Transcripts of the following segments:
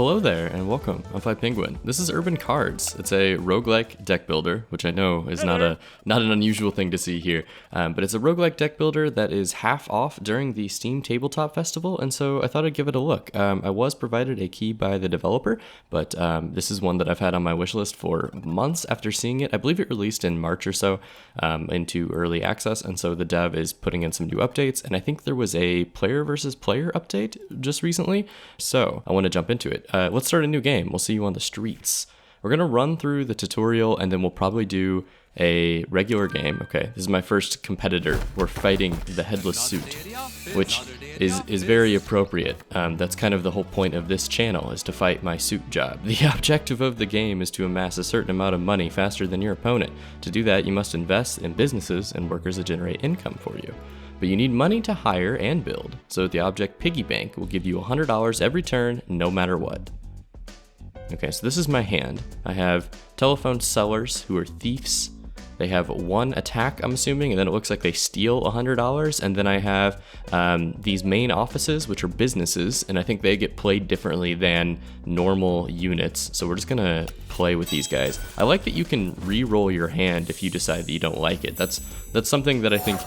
Hello there and welcome. I'm Fly Penguin. This is Urban Cards. It's a roguelike deck builder, which I know is not an unusual thing to see here, but it's a roguelike deck builder that is half off during the Steam Tabletop Festival, and so I thought I'd give it a look. I was provided a key by the developer, but this is one that I've had on my wish list for months after seeing it. I believe it released in March or so into early access, and so the dev is putting in some new updates, and I think there was a player versus player update just recently, so I want to jump into it. Let's start a new game. We'll see you on the streets. We're going to run through the tutorial and then we'll probably do a regular game. Okay, this is my first competitor. We're fighting the headless suit, which is very appropriate. That's kind of the whole point of this channel, is to fight my suit job. The objective of the game is to amass a certain amount of money faster than your opponent. To do that, you must invest in businesses and workers that generate income for you. But you need money to hire and build, so the object Piggy Bank will give you $100 every turn, no matter what. Okay, so this is my hand. I have telephone sellers who are thieves. They have one attack, I'm assuming, and then it looks like they steal $100. And then I have these main offices, which are businesses, and I think they get played differently than normal units. So we're just gonna play with these guys. I like that you can re-roll your hand if you decide that you don't like it. That's something that I think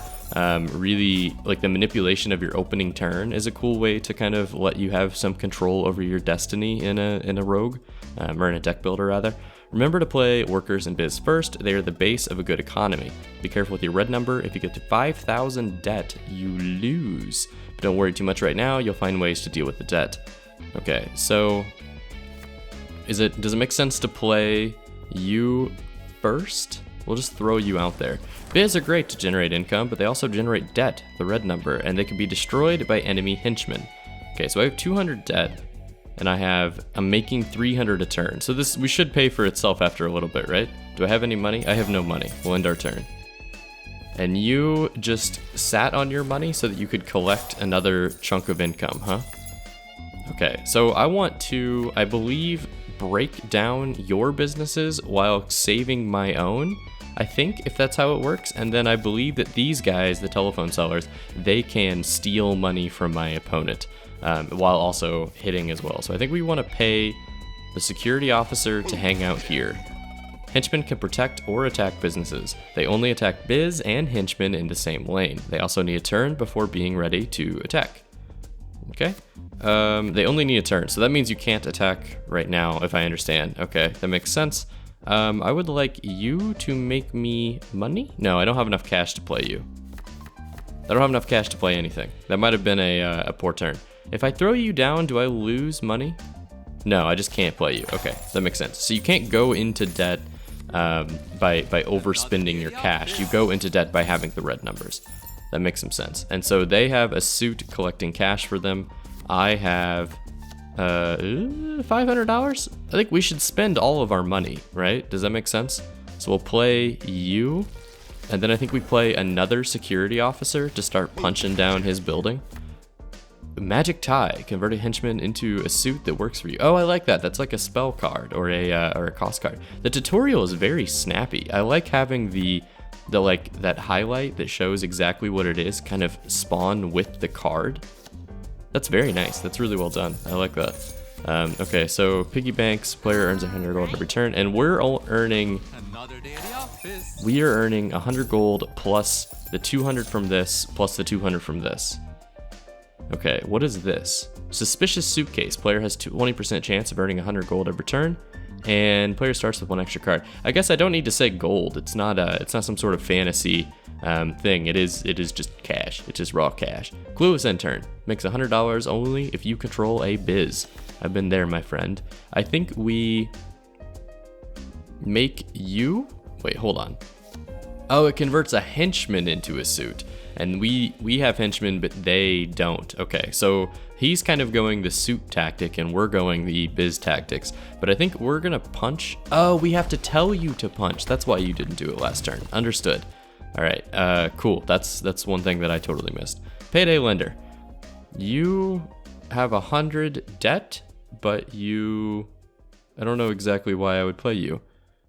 really, like, the manipulation of your opening turn is a cool way to kind of let you have some control over your destiny in a rogue, or in a deck builder rather. Remember to play workers and biz first. They are the base of a good economy. Be careful with your red number. If you get to 5,000 debt, you lose. But don't worry too much right now. You'll find ways to deal with the debt. Okay, so does it make sense to play you first? We'll just throw you out there. Biz are great to generate income, but they also generate debt, the red number, and they can be destroyed by enemy henchmen. Okay, so I have 200 debt, and I'm making 300 a turn. So we should pay for itself after a little bit, right? Do I have any money? I have no money. We'll end our turn. And you just sat on your money so that you could collect another chunk of income, huh? Okay, so I want to, I believe, break down your businesses while saving my own. I think, if that's how it works. And then I believe that these guys, the telephone sellers, they can steal money from my opponent while also hitting as well. So I think we want to pay the security officer to hang out here. Henchmen can protect or attack businesses. They only attack biz and henchmen in the same lane. They also need a turn before being ready to attack. Okay. They only need a turn, so that means you can't attack right now, if I understand. Okay, that makes sense. I would like you to make me money? No, I don't have enough cash to play you. I don't have enough cash to play anything. That might have been a poor turn. If I throw you down, do I lose money? No, I just can't play you. Okay, that makes sense. So you can't go into debt by overspending your cash. You go into debt by having the red numbers. That makes some sense. And so they have a suit collecting cash for them. I have $500. I think we should spend all of our money, right? Does that make sense? So we'll play you, and then I think we play another security officer to start punching down his building. Magic tie, convert a henchman into a suit that works for you. Oh, I like that. That's like a spell card or a cost card. The tutorial is very snappy. I like having the like that highlight that shows exactly what it is kind of spawn with the card. That's very nice. That's really well done. I like that. Okay, so piggy banks, player earns 100 gold every turn, and we're earning 100 gold plus the 200 from this, plus the 200 from this. Okay, what is this? Suspicious suitcase. Player has 20% chance of earning 100 gold every turn, and player starts with one extra card. I guess I don't need to say gold. It's not some sort of fantasy thing. It is just cash. It's just raw cash. Clueless intern makes $100 only if you control a biz. I've been there, my friend. I think we make you. Wait, hold on. Oh, it converts a henchman into a suit, and we have henchmen, but they don't. Okay, so he's kind of going the suit tactic, and we're going the biz tactics. But I think we're gonna punch. Oh, we have to tell you to punch. That's why you didn't do it last turn. Understood. All right, cool. That's one thing that I totally missed. Payday lender. You have 100 debt, but I don't know exactly why I would play you.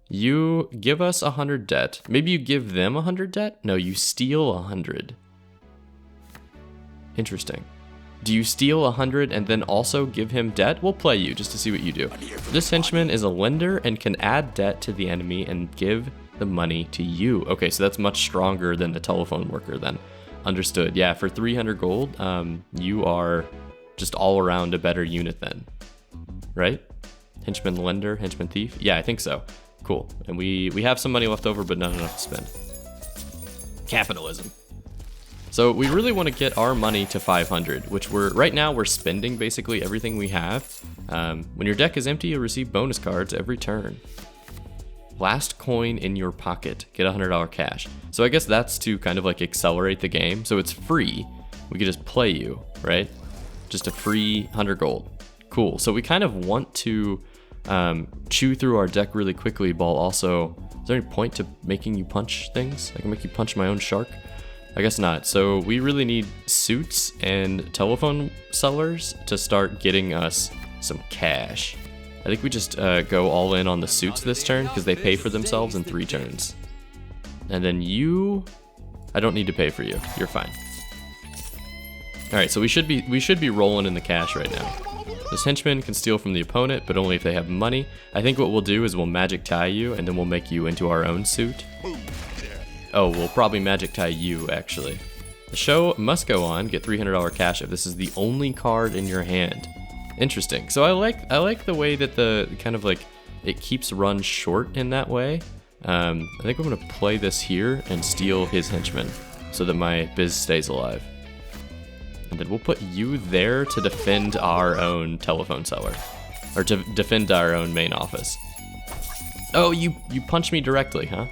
You give us 100 debt. Maybe you give them 100 debt? No, you steal 100. Interesting. Do you steal 100 and then also give him debt? We'll play you just to see what you do. This henchman is a lender and can add debt to the enemy and give the money to you. Okay, so that's much stronger than the telephone worker then. Understood. Yeah, for 300 gold, you are just all around a better unit then, right? Henchman lender, henchman thief. Yeah, I think so. Cool. And we have some money left over, but not enough to spend. Capitalism. So we really want to get our money to 500, which right now we're spending basically everything we have. When your deck is empty, you'll receive bonus cards every turn. Last coin in your pocket, get $100 cash. So I guess that's to kind of like accelerate the game. So it's free. We could just play you, right? Just a free 100 gold. Cool. So we kind of want to chew through our deck really quickly, while also, is there any point to making you punch things? I can make you punch my own shark? I guess not. So we really need suits and telephone sellers to start getting us some cash. I think we just go all in on the suits this turn because they pay for themselves in 3 turns. And then I don't need to pay for you. You're fine. All right, so we should be rolling in the cash right now. This henchman can steal from the opponent, but only if they have money. I think what we'll do is we'll magic tie you, and then we'll make you into our own suit. Oh, we'll probably magic tie you, actually. The show must go on. Get $300 cash if this is the only card in your hand. Interesting. So I like the way that the kind of like it keeps run short in that way. I think I'm gonna play this here and steal his henchman so that my biz stays alive. And then we'll put you there to defend our own telephone seller, or to defend our own main office. Oh, you punched me directly, huh?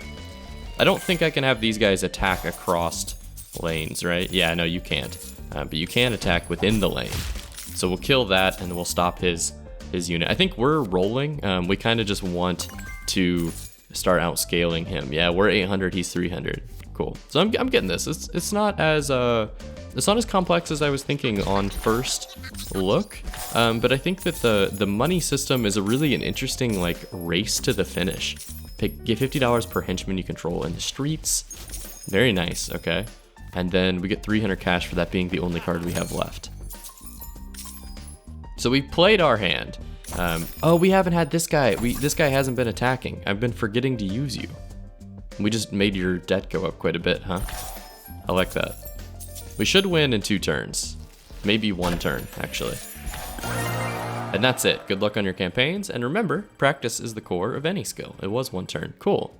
I don't think I can have these guys attack across lanes, right? Yeah, no, you can't. But you can attack within the lane. So we'll kill that, and we'll stop his unit. I think we're rolling. We kind of just want to start outscaling him. Yeah, we're 800, he's 300. Cool. So I'm getting this. It's not as complex as I was thinking on first look. But I think that the money system is an interesting like race to the finish. Get $50 per henchman you control in the streets. Very nice. Okay, and then we get 300 cash for that being the only card we have left. So we played our hand. Oh, we haven't had this guy. This guy hasn't been attacking. I've been forgetting to use you. We just made your debt go up quite a bit, huh? I like that. We should win in 2 turns. Maybe 1 turn, actually. And that's it. Good luck on your campaigns. And remember, practice is the core of any skill. It was 1 turn. Cool.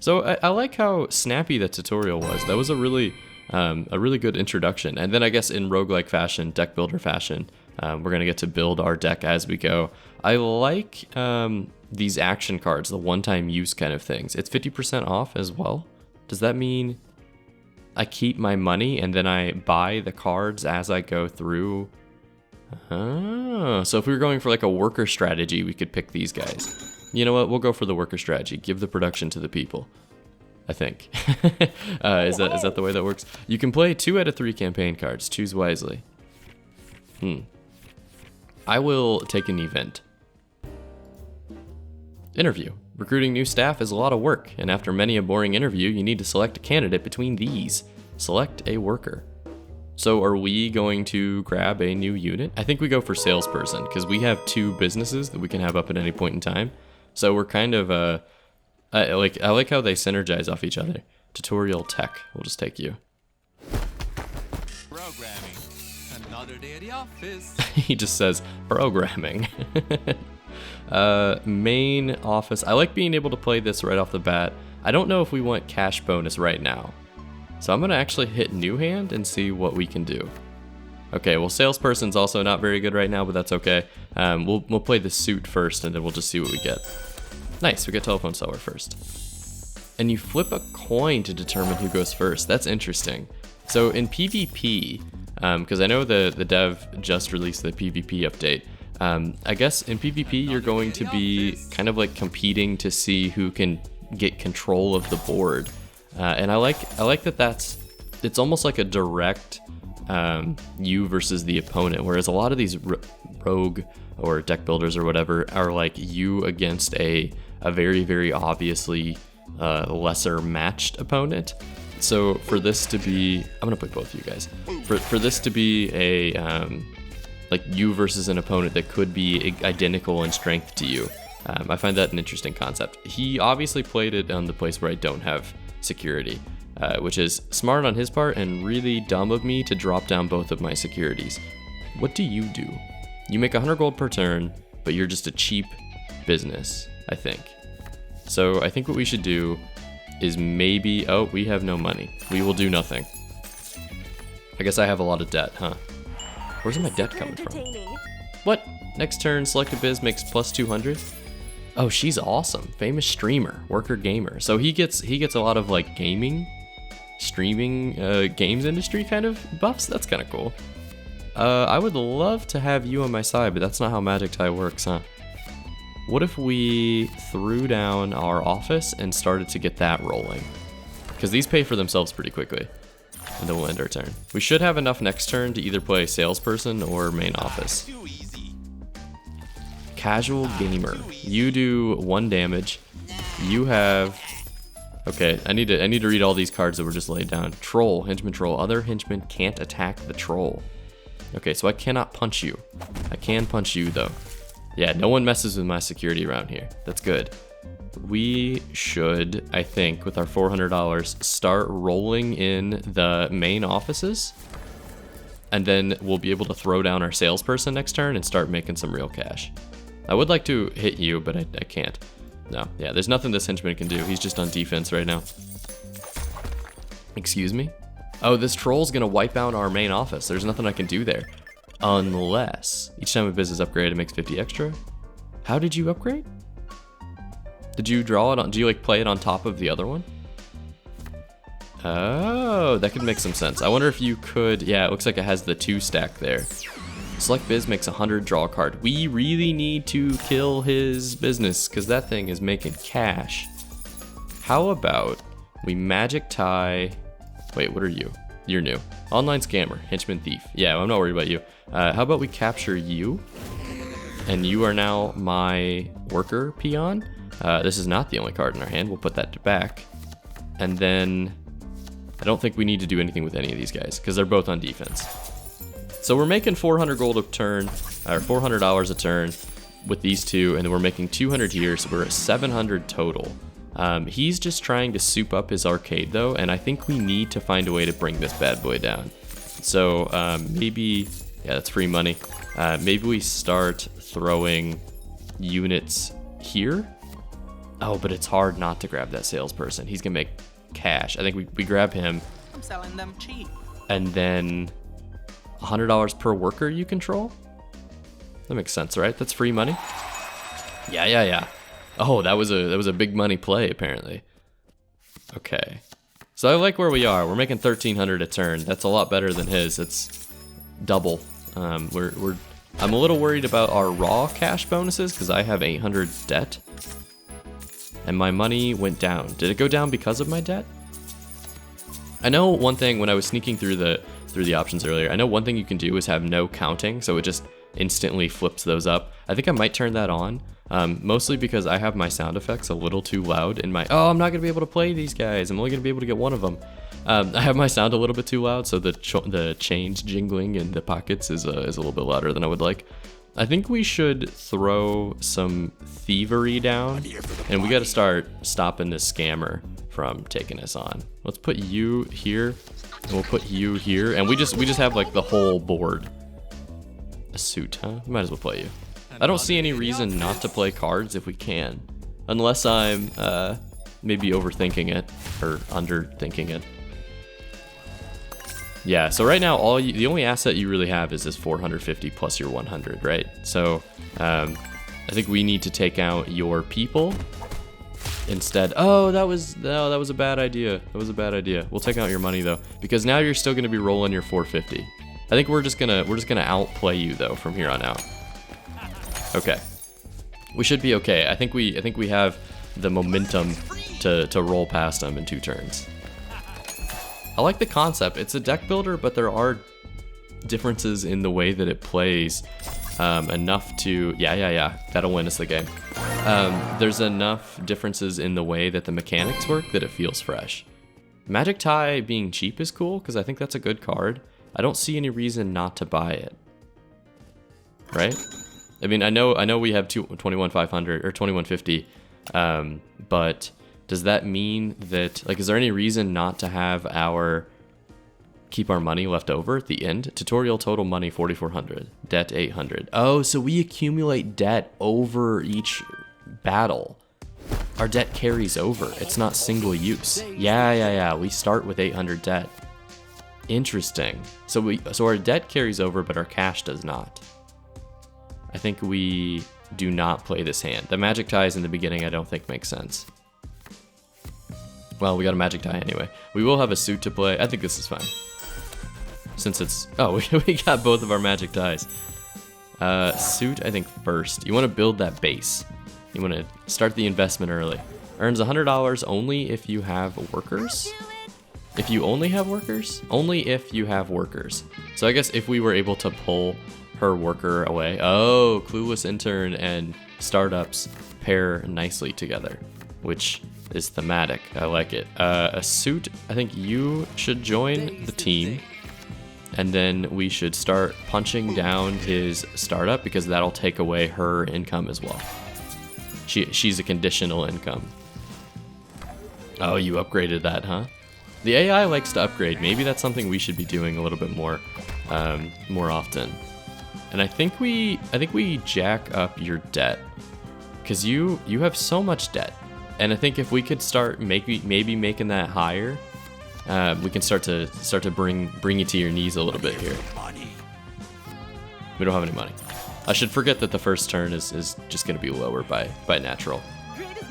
So I like how snappy the tutorial was. That was a really good introduction. And then I guess in roguelike fashion, deck builder fashion, we're going to get to build our deck as we go. I like these action cards, the one-time use kind of things. It's 50% off as well. Does that mean I keep my money and then I buy the cards as I go through? Oh, so if we were going for like a worker strategy, we could pick these guys. You know what? We'll go for the worker strategy. Give the production to the people. I think. Is that the way that works? You can play 2 out of 3 campaign cards. Choose wisely. I will take an event. Interview. Recruiting new staff is a lot of work, and after many a boring interview, you need to select a candidate between these. Select a worker. So are we going to grab a new unit? I think we go for salesperson, because we have 2 businesses that we can have up at any point in time. So we're kind of, I like how they synergize off each other. Tutorial tech, we'll just take you. Programming. Another day at the office. He just says programming. Main office. I like being able to play this right off the bat. I don't know if we want cash bonus right now. So I'm gonna actually hit new hand and see what we can do. Okay, well salesperson's also not very good right now, but that's okay. We'll play the suit first and then we'll just see what we get. Nice, we get telephone seller first. And you flip a coin to determine who goes first. That's interesting. So in PvP, because I know the dev just released the PvP update. I guess in PvP you're going to be kind of like competing to see who can get control of the board. And I like that it's almost like a direct you versus the opponent, whereas a lot of these rogue or deck builders or whatever are like you against a very, very obviously lesser matched opponent. So for this to be, I'm gonna pick both of you guys. For this to be a like you versus an opponent that could be identical in strength to you, I find that an interesting concept. He obviously played it on the place where I don't have security, which is smart on his part and really dumb of me to drop down both of my securities. What do? You make 100 gold per turn, but you're just a cheap business, I think. So I think what we should do is maybe, oh, we have no money. We will do nothing. I guess I have a lot of debt, huh? Where's my debt coming from? What? Next turn, select a biz makes plus 200. Oh, she's awesome. Famous streamer, worker gamer. So he gets a lot of like gaming, streaming, games industry kind of buffs. That's kind of cool. I would love to have you on my side, but that's not how Magic Tie works, huh? What if we threw down our office and started to get that rolling? Because these pay for themselves pretty quickly. And then we'll end our turn. We should have enough next turn to either play salesperson or main office. Casual gamer. You do 1 damage. You have... Okay, I need to read all these cards that were just laid down. Troll, henchman troll. Other henchmen can't attack the troll. Okay, so I cannot punch you. I can punch you though. Yeah, no one messes with my security around here. That's good. We should, I think, with our $400, start rolling in the main offices. And then we'll be able to throw down our salesperson next turn and start making some real cash. I would like to hit you, but I can't. No, yeah, there's nothing this henchman can do. He's just on defense right now. Excuse me? Oh, this troll's gonna wipe out our main office. There's nothing I can do there. Unless each time a business upgrade, it makes 50 extra. How did you upgrade? Did you draw it on, do you like play it on top of the other one? Oh, that could make some sense. I wonder if you could, yeah, it looks like it has the 2 stack there. Select biz makes 100, draw a card. We really need to kill his business because that thing is making cash. How about we magic tie, wait, what are you? You're new. Online scammer, henchman thief. Yeah, I'm not worried about you. How about we capture you? And you are now my worker peon. This is not the only card in our hand. We'll put that back. And then I don't think we need to do anything with any of these guys because they're both on defense. So we're making 400 gold a turn, or $400 a turn with these two, and then we're making 200 here, so we're at 700 total. He's just trying to soup up his arcade though, and I think we need to find a way to bring this bad boy down. So maybe, yeah, that's free money. Maybe we start throwing units here. Oh, but it's hard not to grab that salesperson. He's gonna make cash. I think we grab him. I'm selling them cheap. And then $100 per worker you control? That makes sense, right? That's free money? Yeah. Oh, that was a big money play, apparently. Okay. So I like where we are. We're making 1,300 a turn. That's a lot better than his. It's double. I'm a little worried about our raw cash bonuses because I have 800 debt. And my money went down. Did it go down because of my debt? I know one thing when I was sneaking through the options earlier, I know one thing you can do is have no counting, so it just instantly flips those up. I think I might turn that on, mostly because I have my sound effects a little too loud in my, oh, I'm not gonna be able to play these guys, I'm only gonna be able to get one of them. I have my sound a little bit too loud, so the change jingling in the pockets is a little bit louder than I would like. I think we should throw some thievery down, and we gotta start stopping this scammer from taking us on. Let's put you here, and we'll put you here, and we just have like the whole board. A suit, huh? Might as well play you. I don't see any reason not to play cards if we can, unless I'm maybe overthinking it or underthinking it. Yeah, so right now the only asset you really have is this 450 plus your 100, right? So I think we need to take out your people instead. Oh, that was a bad idea. That was a bad idea. We'll take out your money though, because now you're still gonna be rolling your 450. I think we're just gonna outplay you though from here on out. Okay, we should be okay. I think we have the momentum to roll past them in 2 turns. I like the concept. It's a deck builder, but there are differences in the way that it plays enough to, yeah, that'll win us the game. There's enough differences in the way that the mechanics work that it feels fresh. Magic Tie being cheap is cool because I think that's a good card. I don't see any reason not to buy it. Right? I mean, I know we have 21,500 or 2150, but does that mean that, like, is there any reason not to have keep our money left over at the end? Tutorial total money 4,400, debt 800. Oh, so we accumulate debt over each battle. Our debt carries over. It's not single use. Yeah. We start with 800 debt. Interesting. So our debt carries over, but our cash does not. I think we do not play this hand. The Magic Ties in the beginning I don't think makes sense. Well, we got a Magic Tie anyway. We will have a suit to play. I think this is fine. Since it's... Oh, we got both of our Magic Ties. Suit, I think, first. You want to build that base. You want to start the investment early. Earns $100 only if you have workers? If you only have workers? Only if you have workers. So I guess if we were able to pull her worker away. Oh, clueless intern and startups pair nicely together, which is thematic. I like it. A suit, I think you should join the team, and then we should start punching down his startup because that'll take away her income as well. She's a conditional income. Oh, you upgraded that, huh? The AI likes to upgrade. Maybe that's something we should be doing a little bit more often. And I think we jack up your debt because you have so much debt. And I think if we could start maybe making that higher, we can start to bring you to your knees a little bit here. We don't have any money. I should forget that the first turn is just going to be lower by natural.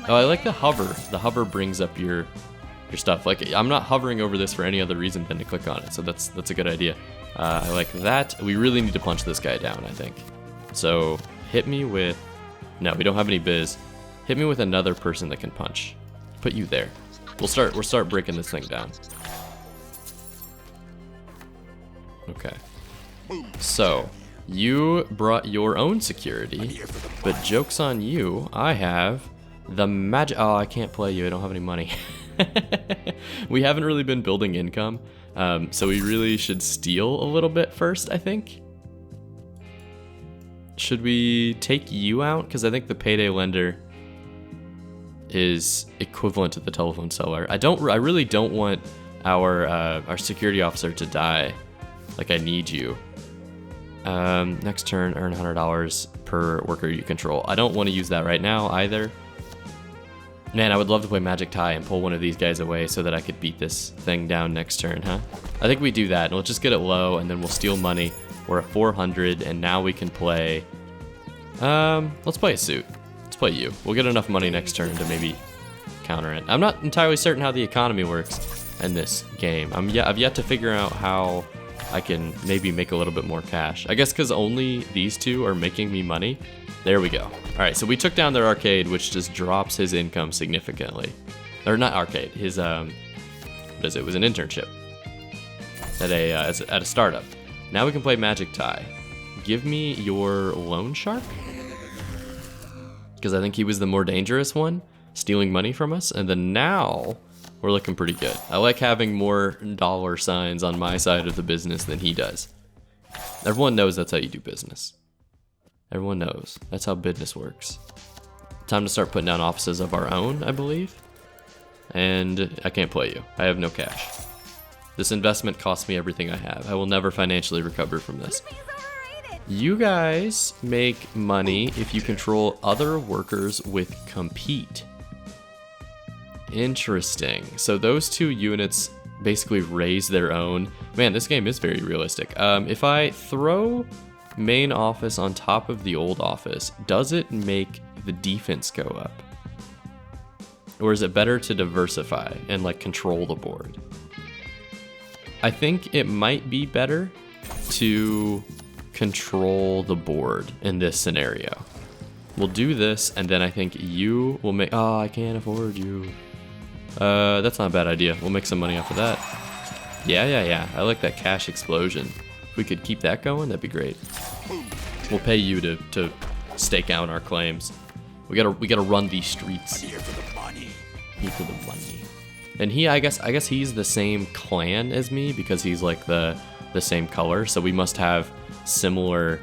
Oh, I like the hover. The hover brings up your stuff. Like, I'm not hovering over this for any other reason than to click on it, so that's a good idea. I like that. We really need to punch this guy down, I think. So hit me with... No, we don't have any biz. Hit me with another person that can punch. Put you there. We'll start breaking this thing down. Okay. So, you brought your own security, but joke's on you. I have the magic... Oh, I can't play you. I don't have any money. We haven't really been building income, so we really should steal a little bit first, I think. Should we take you out? Because I think the payday lender is equivalent to the telephone seller. I really don't want our security officer to die. Like, I need you. Next turn, earn $100 per worker you control. I don't want to use that right now either. Man, I would love to play Magic Tie and pull one of these guys away so that I could beat this thing down next turn, huh? I think we do that, and we'll just get it low, and then we'll steal money. We're at 400, and now we can play... let's play a suit. Let's play you. We'll get enough money next turn to maybe counter it. I'm not entirely certain how the economy works in this game. I've yet to figure out how I can maybe make a little bit more cash. I guess because only these two are making me money. There we go. All right, so we took down their arcade, which just drops his income significantly. Or not arcade, his, what is it? It was an internship at a startup. Now we can play Magic Tie. Give me your loan shark, because I think he was the more dangerous one, stealing money from us. And then now we're looking pretty good. I like having more dollar signs on my side of the business than he does. Everyone knows that's how you do business. Everyone knows. That's how business works. Time to start putting down offices of our own, I believe. And I can't play you. I have no cash. This investment cost me everything I have. I will never financially recover from this. You guys make money if you control other workers with compete. Interesting. So those two units basically raise their own. Man, this game is very realistic. If I throw main office on top of the old office, does it make the defense go up? Or is it better to diversify and like control the board? I think it might be better to control the board in this scenario. We'll do this, and then I think you will make... Oh, I can't afford you. That's not a bad idea. We'll make some money off of that. Yeah. I like that cash explosion. If we could keep that going, that'd be great. We'll pay you to stake out our claims. We gotta run these streets. Here for the money. Here for the money. And I guess he's the same clan as me because he's like the same color. So we must have similar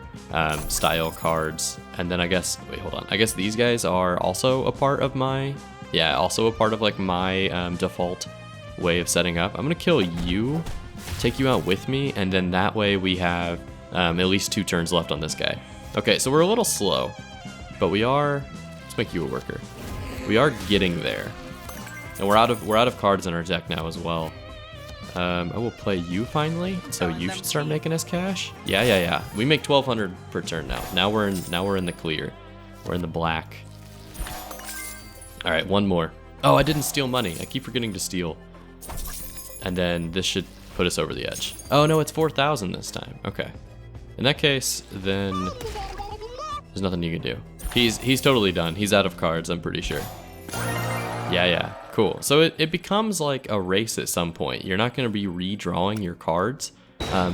style cards. And then I guess, wait, hold on. I guess these guys are also a part of my, also a part of like my default way of setting up. I'm gonna kill you, take you out with me, and then that way we have at least 2 turns left on this guy. Okay, so we're a little slow, but we are, let's make you a worker. We are getting there. And we're out of cards in our deck now as well. I will play you finally, so you should start making us cash. Yeah. We make 1,200 per turn now. Now we're in the clear. We're in the black. All right, one more. Oh, I didn't steal money. I keep forgetting to steal. And then this should put us over the edge. Oh no, it's 4,000 this time. Okay. In that case, then there's nothing you can do. He's totally done. He's out of cards, I'm pretty sure. Yeah. Cool. So it becomes like a race at some point. You're not going to be redrawing your cards.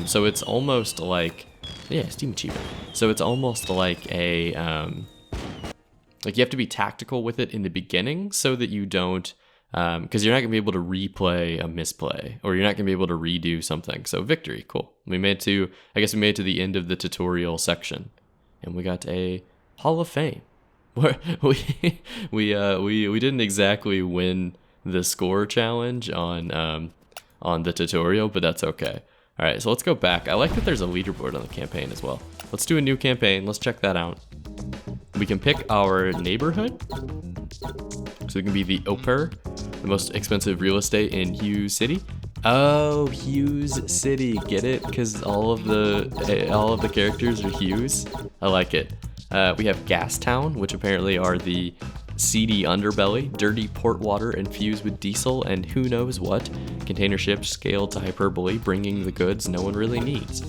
So it's almost like, Steam Achievement. So it's almost like a, like you have to be tactical with it in the beginning so that you don't, because you're not going to be able to replay a misplay, or you're not going to be able to redo something. So victory, cool. I guess we made it to the end of the tutorial section, and we got a Hall of Fame. We didn't exactly win the score challenge on the tutorial, but that's okay. All right, so let's go back. I like that there's a leaderboard on the campaign as well. Let's do a new campaign. Let's check that out. We can pick our neighborhood. So it can be the au pair, the most expensive real estate in Hughes City. Oh, Hughes City, get it? Because all of the characters are Hughes. I like it. We have Gastown, which apparently are the seedy underbelly, dirty port water infused with diesel and who knows what. Container ships scaled to hyperbole, bringing the goods no one really needs.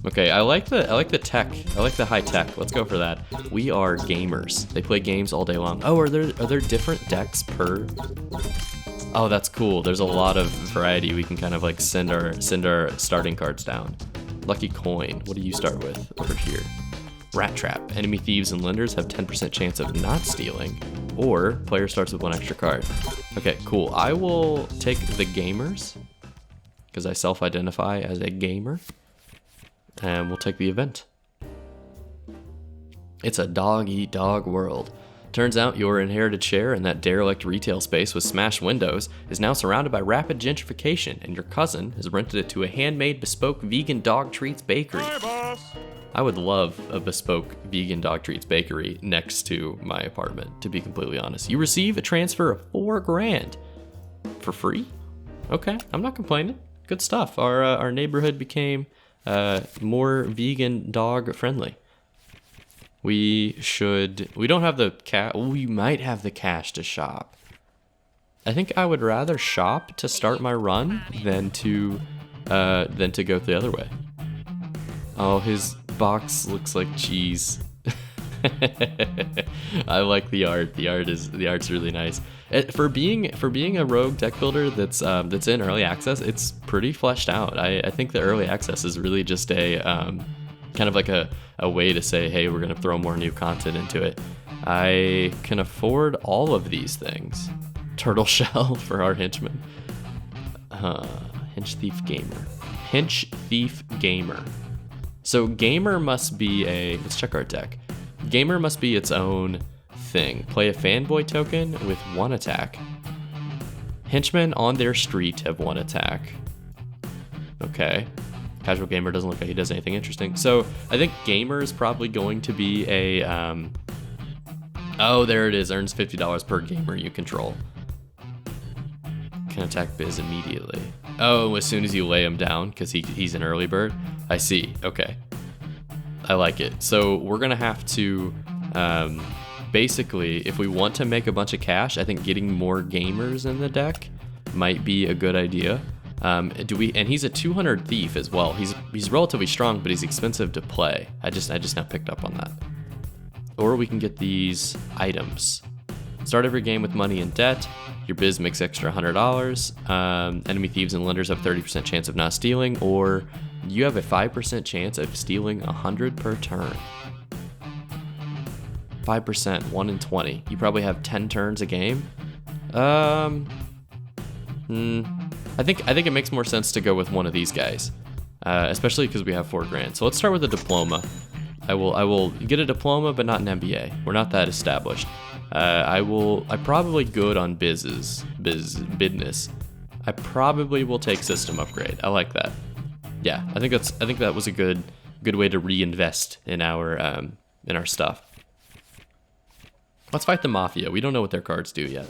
Okay, I like the tech. I like the high tech. Let's go for that. We are gamers. They play games all day long. Oh, are there different decks per? Oh, that's cool. There's a lot of variety. We can kind of like send our starting cards down. Lucky coin. What do you start with over here? Rat trap. Enemy thieves and lenders have 10% chance of not stealing, or player starts with 1 extra card. Okay, cool. I will take the gamers because I self-identify as a gamer, and we'll take the event. It's a dog-eat-dog world. Turns out your inherited share in that derelict retail space with smashed windows is now surrounded by rapid gentrification, and your cousin has rented it to a handmade bespoke vegan dog treats bakery. Hi, boss. I would love a bespoke vegan dog treats bakery next to my apartment, to be completely honest. You receive a transfer of $4 grand for free? Okay, I'm not complaining. Good stuff. Our neighborhood became more vegan dog friendly. We don't have the cash. We might have the cash to shop. I think I would rather shop to start my run than to go the other way. Oh, his box looks like cheese. I like the art. The art's really nice. For being a rogue deck builder that's in early access, it's pretty fleshed out. I think the early access is really just a kind of like a way to say, hey, we're gonna throw more new content into it. I can afford all of these things. Turtle shell for our henchman. Hench thief gamer. So gamer must be let's check our deck. Gamer must be its own thing. Play a fanboy token with 1 attack. Henchmen on their street have 1 attack. Okay. Casual gamer doesn't look like he does anything interesting. So I think gamer is probably going to be a, oh, there it is. Earns $50 per gamer you control. Can attack Biz immediately. Oh, as soon as you lay him down, because he's an early bird. I see. Okay. I like it. So we're going to have to, basically, if we want to make a bunch of cash, I think getting more gamers in the deck might be a good idea. And he's a 200 thief as well. He's relatively strong, but he's expensive to play. I just now picked up on that. Or we can get these items. Start every game with money and debt. Your biz makes extra $100. Enemy thieves and lenders have 30% chance of not stealing, or you have a 5% chance of stealing 100 per turn. 5%, 1 in 20. You probably have 10 turns a game. I think it makes more sense to go with one of these guys, especially because we have 4 grand. So let's start with a diploma. I will get a diploma, but not an MBA. We're not that established. I'm probably good on business. I probably will take system upgrade. I like that. Yeah, I think that was a good way to reinvest in our stuff. Let's fight the Mafia. We don't know what their cards do yet.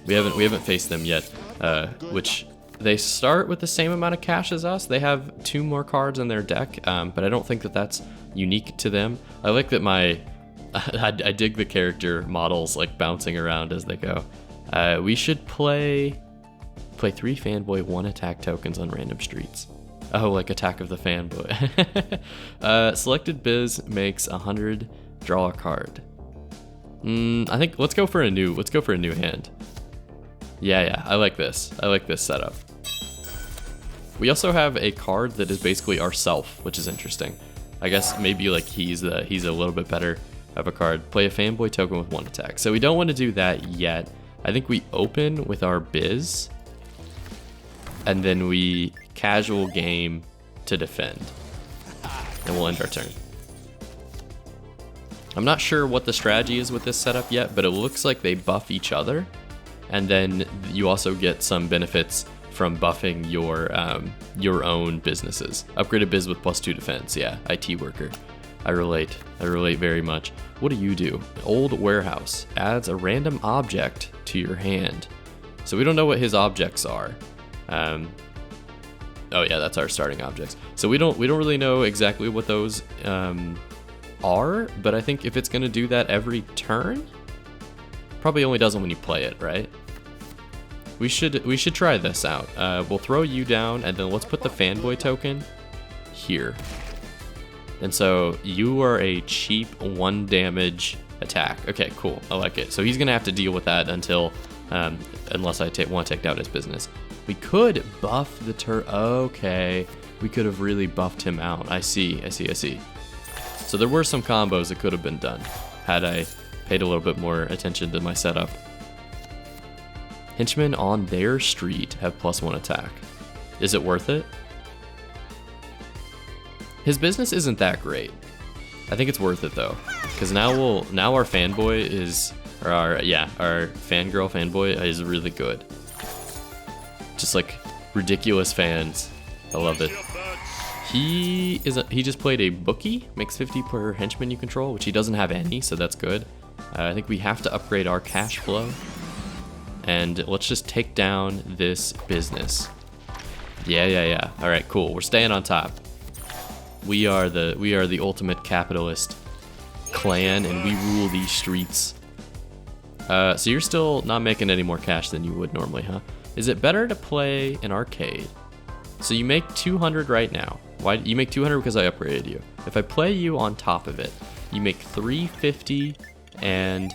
We haven't faced them yet, which they start with the same amount of cash as us. They have 2 more cards in their deck, but I don't think that that's unique to them. I like that I dig the character models like bouncing around as they go. We should play 3 fanboy 1 attack tokens on random streets. Oh, like Attack of the Fanboy. Selected biz makes 100, draw a card. I think let's go for a new hand. Yeah, I like this. I like this setup. We also have a card that is basically ourself, which is interesting. I guess maybe like he's a little bit better of a card. Play a fanboy token with 1 attack. So we don't want to do that yet. I think we open with our biz, and then we casual game to defend, and we'll end our turn. I'm not sure what the strategy is with this setup yet, but it looks like they buff each other, and then you also get some benefits from buffing your own businesses. Upgrade a biz with +2 defense. Yeah, IT worker. I relate very much. What do you do? Old warehouse adds a random object to your hand. So we don't know what his objects are. Oh yeah, that's our starting objects. So we don't really know exactly what those are, but I think if it's gonna do that every turn, probably only does them when you play it, right? We should try this out. We'll throw you down, and then let's put the fanboy token here. And so you are a cheap 1 damage attack. Okay, cool. I like it. So he's gonna have to deal with that until, unless I want to take down his business. We could buff the Okay, we could have really buffed him out. I see. So there were some combos that could have been done had I paid a little bit more attention to my setup. Henchmen on their street have +1 attack. Is it worth it? His business isn't that great. I think it's worth it though, because now our fanboy is, or our fangirl fanboy is really good. Just like ridiculous fans. I love it. He just played a bookie, makes 50 per henchman you control, which he doesn't have any, so that's good. I think we have to upgrade our cash flow, and let's just take down this business. Yeah. All right, cool. We're staying on top. We are the ultimate capitalist clan, and we rule these streets. So you're still not making any more cash than you would normally, huh? Is it better to play an arcade? So you make 200 right now. Why you make 200? Because I upgraded you. If I play you on top of it, you make 350, and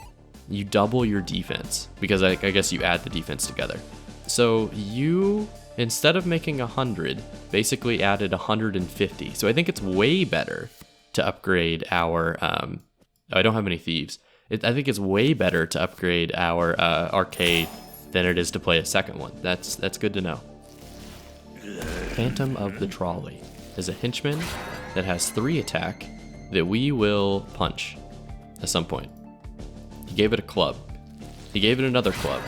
you double your defense, because I guess you add the defense together. So you, instead of making 100, basically added 150. So I think it's way better to upgrade our. I don't have any thieves. I think it's way better to upgrade our arcade than it is to play a second one. That's good to know. Phantom of the Trolley is a henchman that has 3 attack that we will punch at some point. He gave it a club. He gave it another club.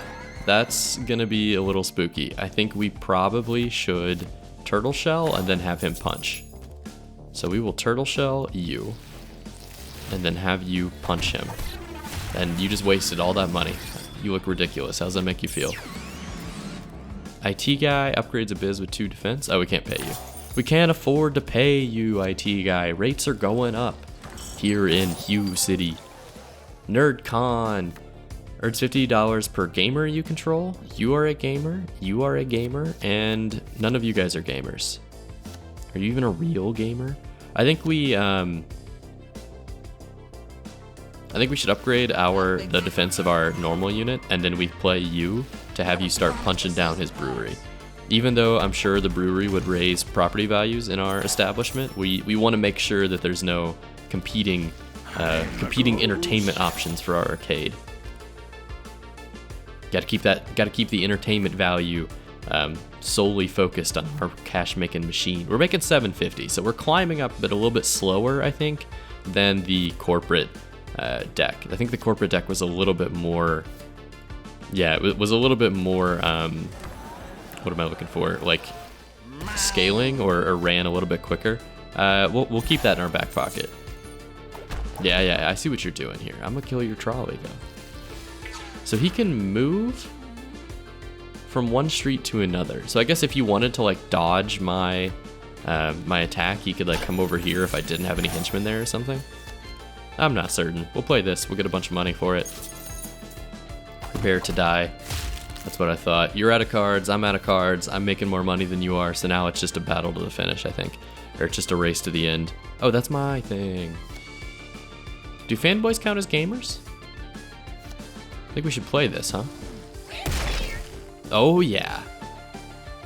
That's gonna be a little spooky. I think we probably should turtle shell and then have him punch. So we will turtle shell you and then have you punch him. And you just wasted all that money. You look ridiculous. How does that make you feel? IT guy upgrades a biz with 2 defense. Oh, we can't pay you. We can't afford to pay you, IT guy. Rates are going up here in Hue City. NerdCon earns $50 per gamer you control. You are a gamer, and none of you guys are gamers. Are you even a real gamer? I think we should upgrade the defense of our normal unit, and then we play you to have you start punching down his brewery. Even though I'm sure the brewery would raise property values in our establishment, we want to make sure that there's no competing entertainment options for our arcade. Got to keep the entertainment value solely focused on our cash making machine. We're making 750, so we're climbing up, but a little bit slower, I think, than the corporate deck. I think the corporate deck was a little bit more. Yeah, it was a little bit more. What am I looking for? Like scaling or ran a little bit quicker. We'll keep that in our back pocket. Yeah, I see what you're doing here. I'm gonna kill your trolley though. So he can move from one street to another. So I guess if you wanted to like dodge my my attack, he could like come over here if I didn't have any henchmen there or something. I'm not certain. We'll play this. We'll get a bunch of money for it. Prepare to die. That's what I thought. You're out of cards. I'm out of cards. I'm making more money than you are. So now it's just a battle to the finish, I think. Or it's just a race to the end. Oh, that's my thing. Do fanboys count as gamers? I think we should play this, huh? Oh yeah.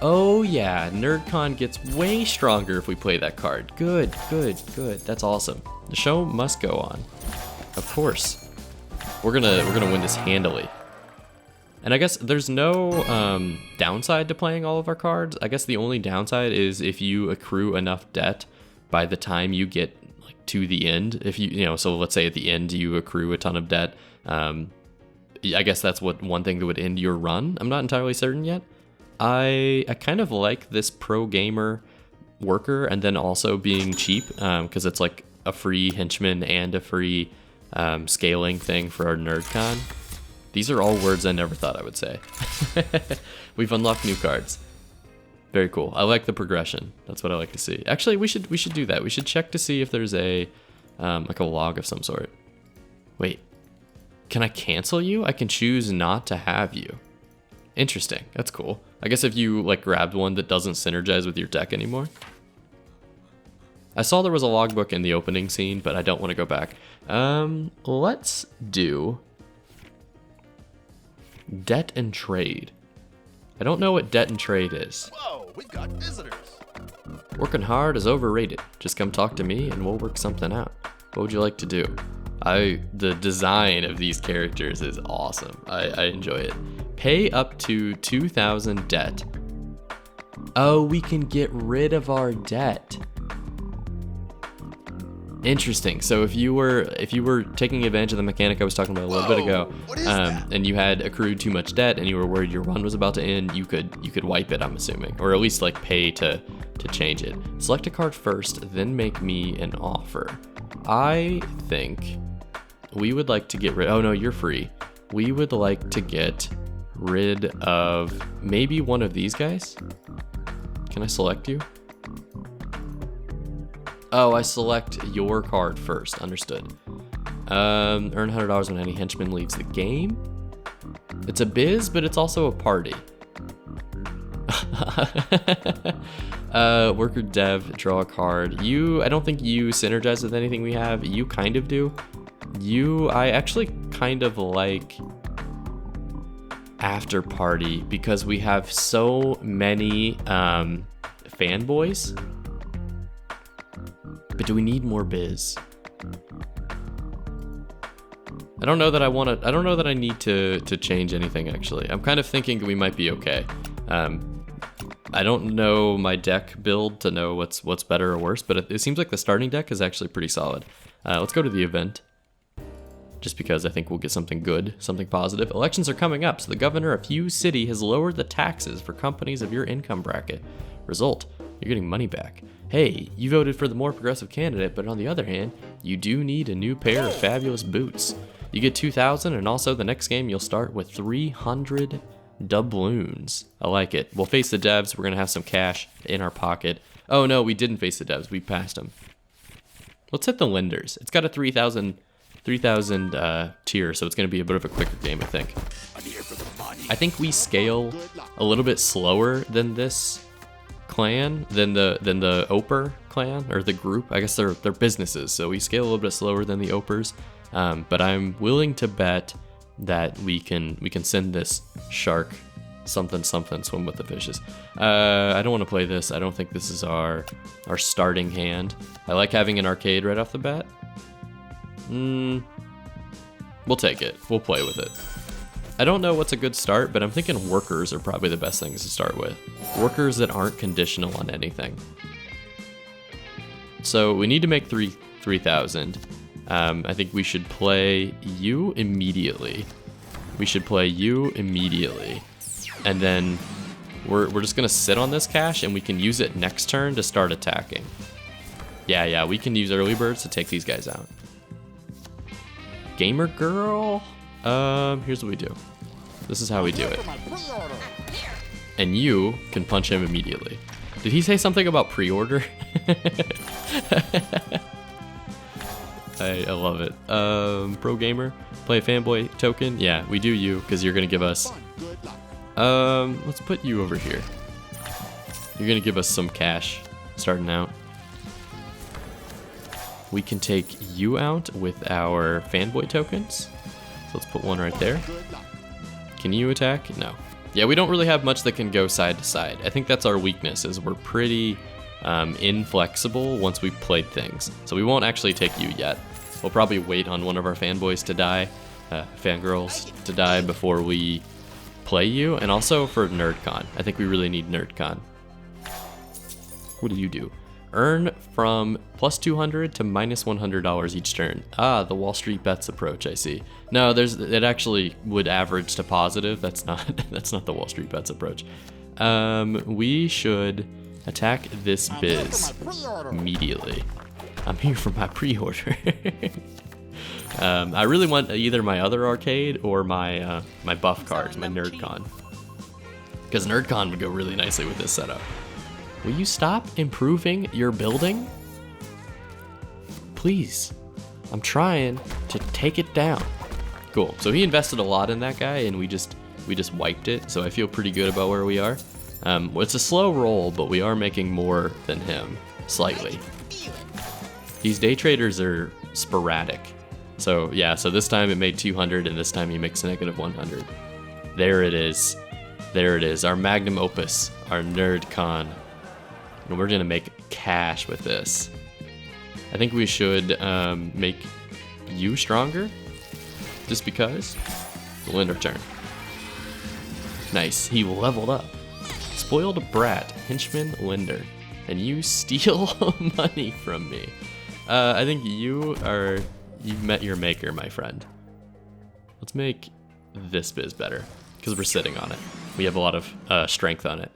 Oh yeah, NerdCon gets way stronger if we play that card. Good. That's awesome. The show must go on. Of course. We're gonna win this handily. And I guess there's no downside to playing all of our cards. I guess the only downside is if you accrue enough debt by the time you get like to the end. If you know, so let's say at the end you accrue a ton of debt. I guess that's one thing that would end your run. I'm not entirely certain yet. I kind of like this pro gamer worker and then also being cheap because it's like a free henchman and a free scaling thing for our NerdCon. These are all words I never thought I would say. We've unlocked new cards. Very cool. I like the progression. That's what I like to see. Actually, we should do that. We should check to see if there's a like a log of some sort. Wait. Can I cancel you? I can choose not to have you. Interesting. That's cool. I guess if you like grabbed one that doesn't synergize with your deck anymore. I saw there was a logbook in the opening scene, but I don't want to go back. Let's do debt and trade. I don't know what debt and trade is. Whoa, we've got visitors. Working hard is overrated. Just come talk to me and we'll work something out. What would you like to do? The design of these characters is awesome. I enjoy it. Pay up to 2,000 debt. Oh, we can get rid of our debt. Interesting. So if you were taking advantage of the mechanic I was talking about a little bit ago, and you had accrued too much debt and you were worried your run was about to end, you could wipe it, I'm assuming, or at least like pay to change it. Select a card first, then make me an offer. I think we would like to get rid. Oh no, you're free. We would like to get rid of maybe one of these guys. Can I select you? Oh, I select your card first. Understood. Earn $100 when any henchman leaves the game. It's a biz, but it's also a party. Worker dev, draw a card. I don't think you synergize with anything we have. You kind of do. I actually kind of like after party because we have so many fanboys. But do we need more biz? I don't know that I need to change anything actually. I'm kind of thinking we might be okay. I don't know my deck build to know what's better or worse, but it seems like the starting deck is actually pretty solid. Let's go to the event. Just because I think we'll get something good, something positive. Elections are coming up, so the governor of Hughes City has lowered the taxes for companies of your income bracket. Result, you're getting money back. Hey, you voted for the more progressive candidate, but on the other hand, you do need a new pair of fabulous boots. You get 2,000, and also the next game you'll start with 300 doubloons. I like it. We'll face the devs. We're going to have some cash in our pocket. Oh no, we didn't face the devs. We passed them. Let's hit the lenders. It's got a 3,000 tier, so it's going to be a bit of a quicker game, I think. I think we scale a little bit slower than this clan, than the Oper clan, or the group. I guess they're businesses, so we scale a little bit slower than the Opers. But I'm willing to bet that we can send this shark something swim with the fishes. I don't want to play this. I don't think this is our starting hand. I like having an arcade right off the bat. We'll take it. We'll play with it. I don't know what's a good start, but I'm thinking workers are probably the best things to start with. Workers that aren't conditional on anything. So we need to make 3,000. I think we should play you immediately. And then we're just gonna sit on this cash and we can use it next turn to start attacking. Yeah, we can use early birds to take these guys out. Gamer girl, here's what we do. This is how we do it. And you can punch him immediately. Did he say something about pre-order? I love it. Pro gamer, play a fanboy token. Yeah, we do you because you're gonna give us. Let's put you over here. You're gonna give us some cash starting out. We can take you out with our fanboy tokens. So let's put one right there. Can you attack? No. Yeah, we don't really have much that can go side to side. I think that's our weakness, is we're pretty inflexible once we've played things. So we won't actually take you yet. We'll probably wait on one of our fanboys to die, fangirls to die before we play you. And also for NerdCon. I think we really need NerdCon. What do you do? Earn from plus 200 to minus $100 each turn. Ah, the Wall Street bets approach, I see. No, it actually would average to positive. That's not the Wall Street bets approach. We should attack this biz immediately. I'm here for my pre-order. I really want either my other arcade or my my buff cards, my NerdCon. Because NerdCon would go really nicely with this setup. Will you stop improving your building? Please. I'm trying to take it down. Cool. So he invested a lot in that guy and we just wiped it. So I feel pretty good about where we are. It's a slow roll, but we are making more than him, slightly. These day traders are sporadic. So yeah, so this time it made 200 and this time he makes negative 100. There it is. There it is. Our magnum opus, our NerdCon. And we're gonna make cash with this. I think we should make you stronger, just because. We'll end our turn. Nice, he leveled up. Spoiled brat, henchman, lender. And you steal money from me. I think you've met your maker, my friend. Let's make this biz better, because we're sitting on it. We have a lot of strength on it.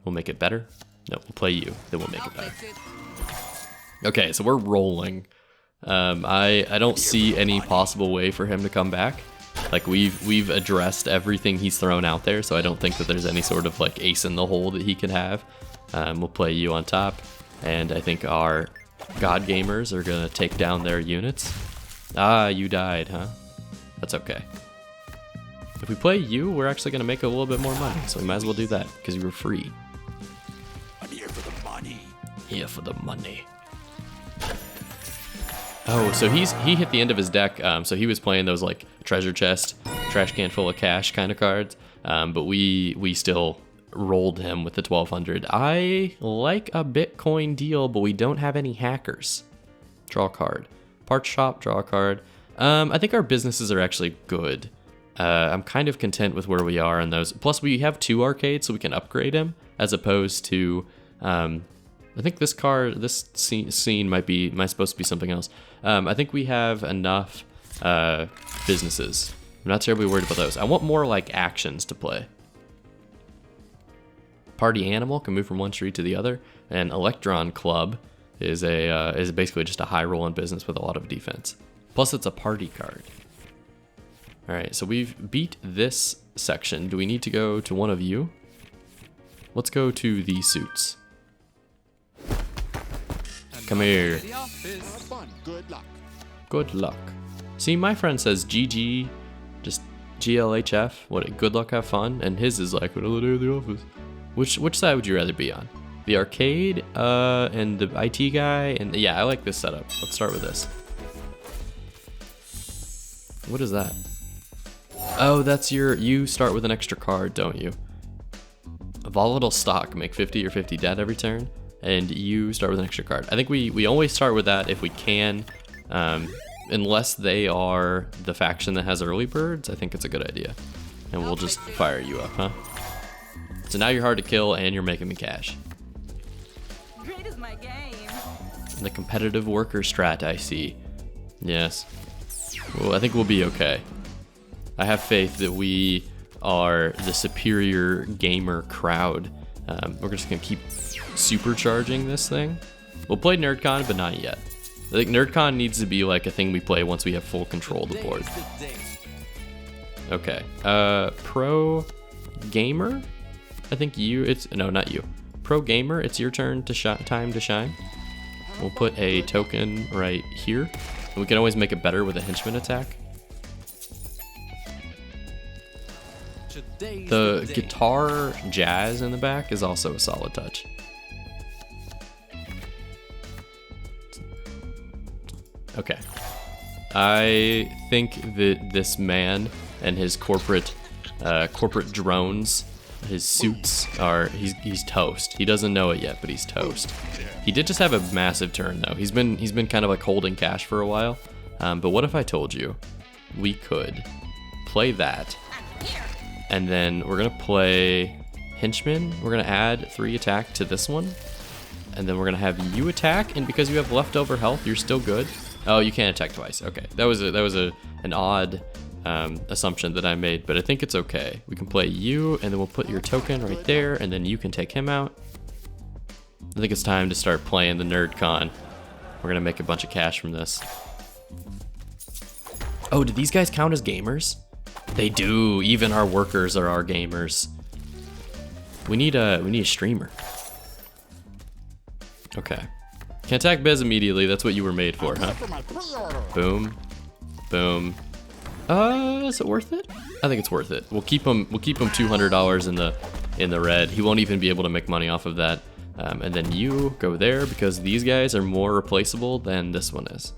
We'll make it better. No, we'll play you, then we'll make it better. Okay, so we're rolling. I don't see any possible way for him to come back. Like we've addressed everything he's thrown out there, so I don't think that there's any sort of like ace in the hole that he can have. We'll play you on top, and I think our god gamers are gonna take down their units. Ah, you died, huh? That's okay. If we play you, we're actually gonna make a little bit more money, so we might as well do that because you were free. I'm here for the money. Here for the money. Oh, so he hit the end of his deck. So he was playing those like treasure chest, trash can full of cash kind of cards. But we still rolled him with the 1200. I like a Bitcoin deal, but we don't have any hackers. Draw a card. Parts shop, draw a card. I think our businesses are actually good. I'm kind of content with where we are on those. Plus, we have 2 arcades, so we can upgrade him, as opposed to, I think this scene might supposed to be something else. I think we have enough businesses. I'm not terribly worried about those. I want more like actions to play. Party animal can move from one street to the other, and Electron Club is basically just a high roll in business with a lot of defense. Plus, it's a party card. All right, so we've beat this section. Do we need to go to one of you? Let's go to the suits. Come here. Good luck. Good luck. See, my friend says GG, just GLHF. What? Good luck, have fun. And his is like, another day at the office. Which side would you rather be on? The arcade and the IT guy? And yeah, I like this setup. Let's start with this. What is that? Oh, that's you start with an extra card, don't you? A volatile stock, make 50 or 50 dead every turn. And you start with an extra card. I think we always start with that if we can. unless they are the faction that has early birds, I think it's a good idea. And we'll just fire you up, huh? So now you're hard to kill and you're making me cash. Great is my game. The competitive worker strat, I see. Yes. Well, I think we'll be okay. I have faith that we are the superior gamer crowd. We're just gonna keep supercharging this thing. We'll play NerdCon, but not yet. I think NerdCon needs to be like a thing we play once we have full control of the board. Okay. Pro gamer? I think no, not you. Pro gamer, it's your turn to time to shine. We'll put a token right here. And we can always make it better with a henchman attack. The guitar jazz in the back is also a solid touch. Okay. I think that this man and his corporate drones, his suits he's toast. He doesn't know it yet, but he's toast. He did just have a massive turn though. He's been kind of like holding cash for a while. But what if I told you we could play that, and then we're gonna play henchmen. We're gonna add 3 attack to this one, and then we're gonna have you attack. And because you have leftover health, you're still good. Oh, you can't attack twice. Okay, that was an odd assumption that I made, but I think it's okay. We can play you, and then we'll put your token right there, and then you can take him out. I think it's time to start playing the NerdCon. We're gonna make a bunch of cash from this. Oh, do these guys count as gamers? They do. Even our workers are our gamers. We need a streamer. Okay. Can attack Bez immediately. That's what you were made for, huh? Boom. Boom. Is it worth it? I think it's worth it. We'll keep him $200 in the red. He won't even be able to make money off of that. And then you go there because these guys are more replaceable than this one is.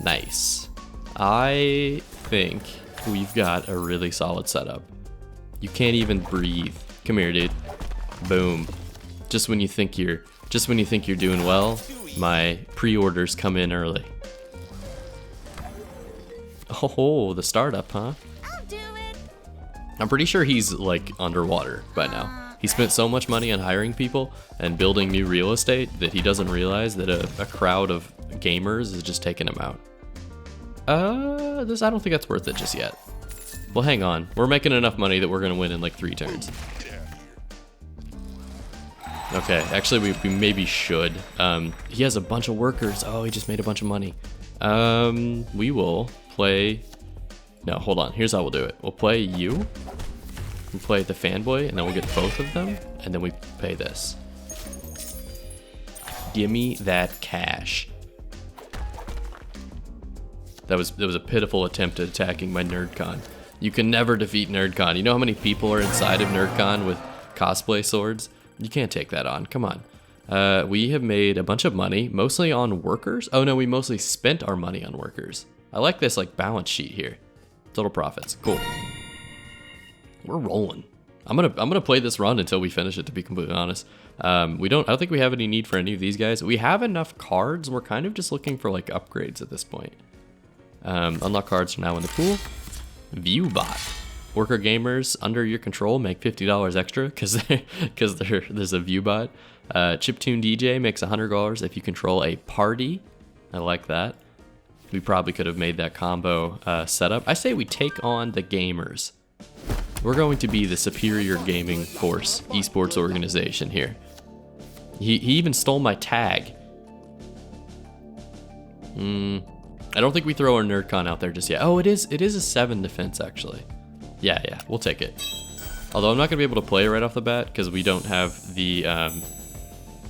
Nice. I think we've got a really solid setup. You can't even breathe. Come here, dude. Boom. Just when you think you're doing well, my pre-orders come in early. Oh, the startup, huh? I'll do it. I'm pretty sure he's like underwater by now. He spent so much money on hiring people and building new real estate that he doesn't realize that a crowd of gamers is just taking him out. I don't think that's worth it just yet. Well, hang on. We're making enough money that we're gonna win in like 3 turns. Okay, actually we maybe should. He has a bunch of workers. Oh, he just made a bunch of money. We will play. No, hold on. Here's how we'll do it. We'll play you. We'll play the fanboy, and then we'll get both of them, and then we pay this. Gimme that cash. That was a pitiful attempt at attacking my NerdCon. You can never defeat NerdCon. You know how many people are inside of NerdCon with cosplay swords? You can't take that on. Come on. We have made a bunch of money, mostly on workers. Oh no, we mostly spent our money on workers. I like this like balance sheet here. Total profits. Cool. We're rolling. I'm gonna play this run until we finish it, to be completely honest. I don't think we have any need for any of these guys. We have enough cards. We're kind of just looking for like upgrades at this point. Unlock cards are now in the pool. Viewbot. Worker gamers under your control make $50 extra because there's a viewbot. Chiptune DJ makes $100 if you control a party. I like that. We probably could have made that combo setup. I say we take on the gamers. We're going to be the superior gaming force esports organization here. He even stole my tag. I don't think we throw our NerdCon out there just yet. Oh, it is a 7 defense actually. Yeah, we'll take it. Although I'm not gonna be able to play it right off the bat because we don't have the,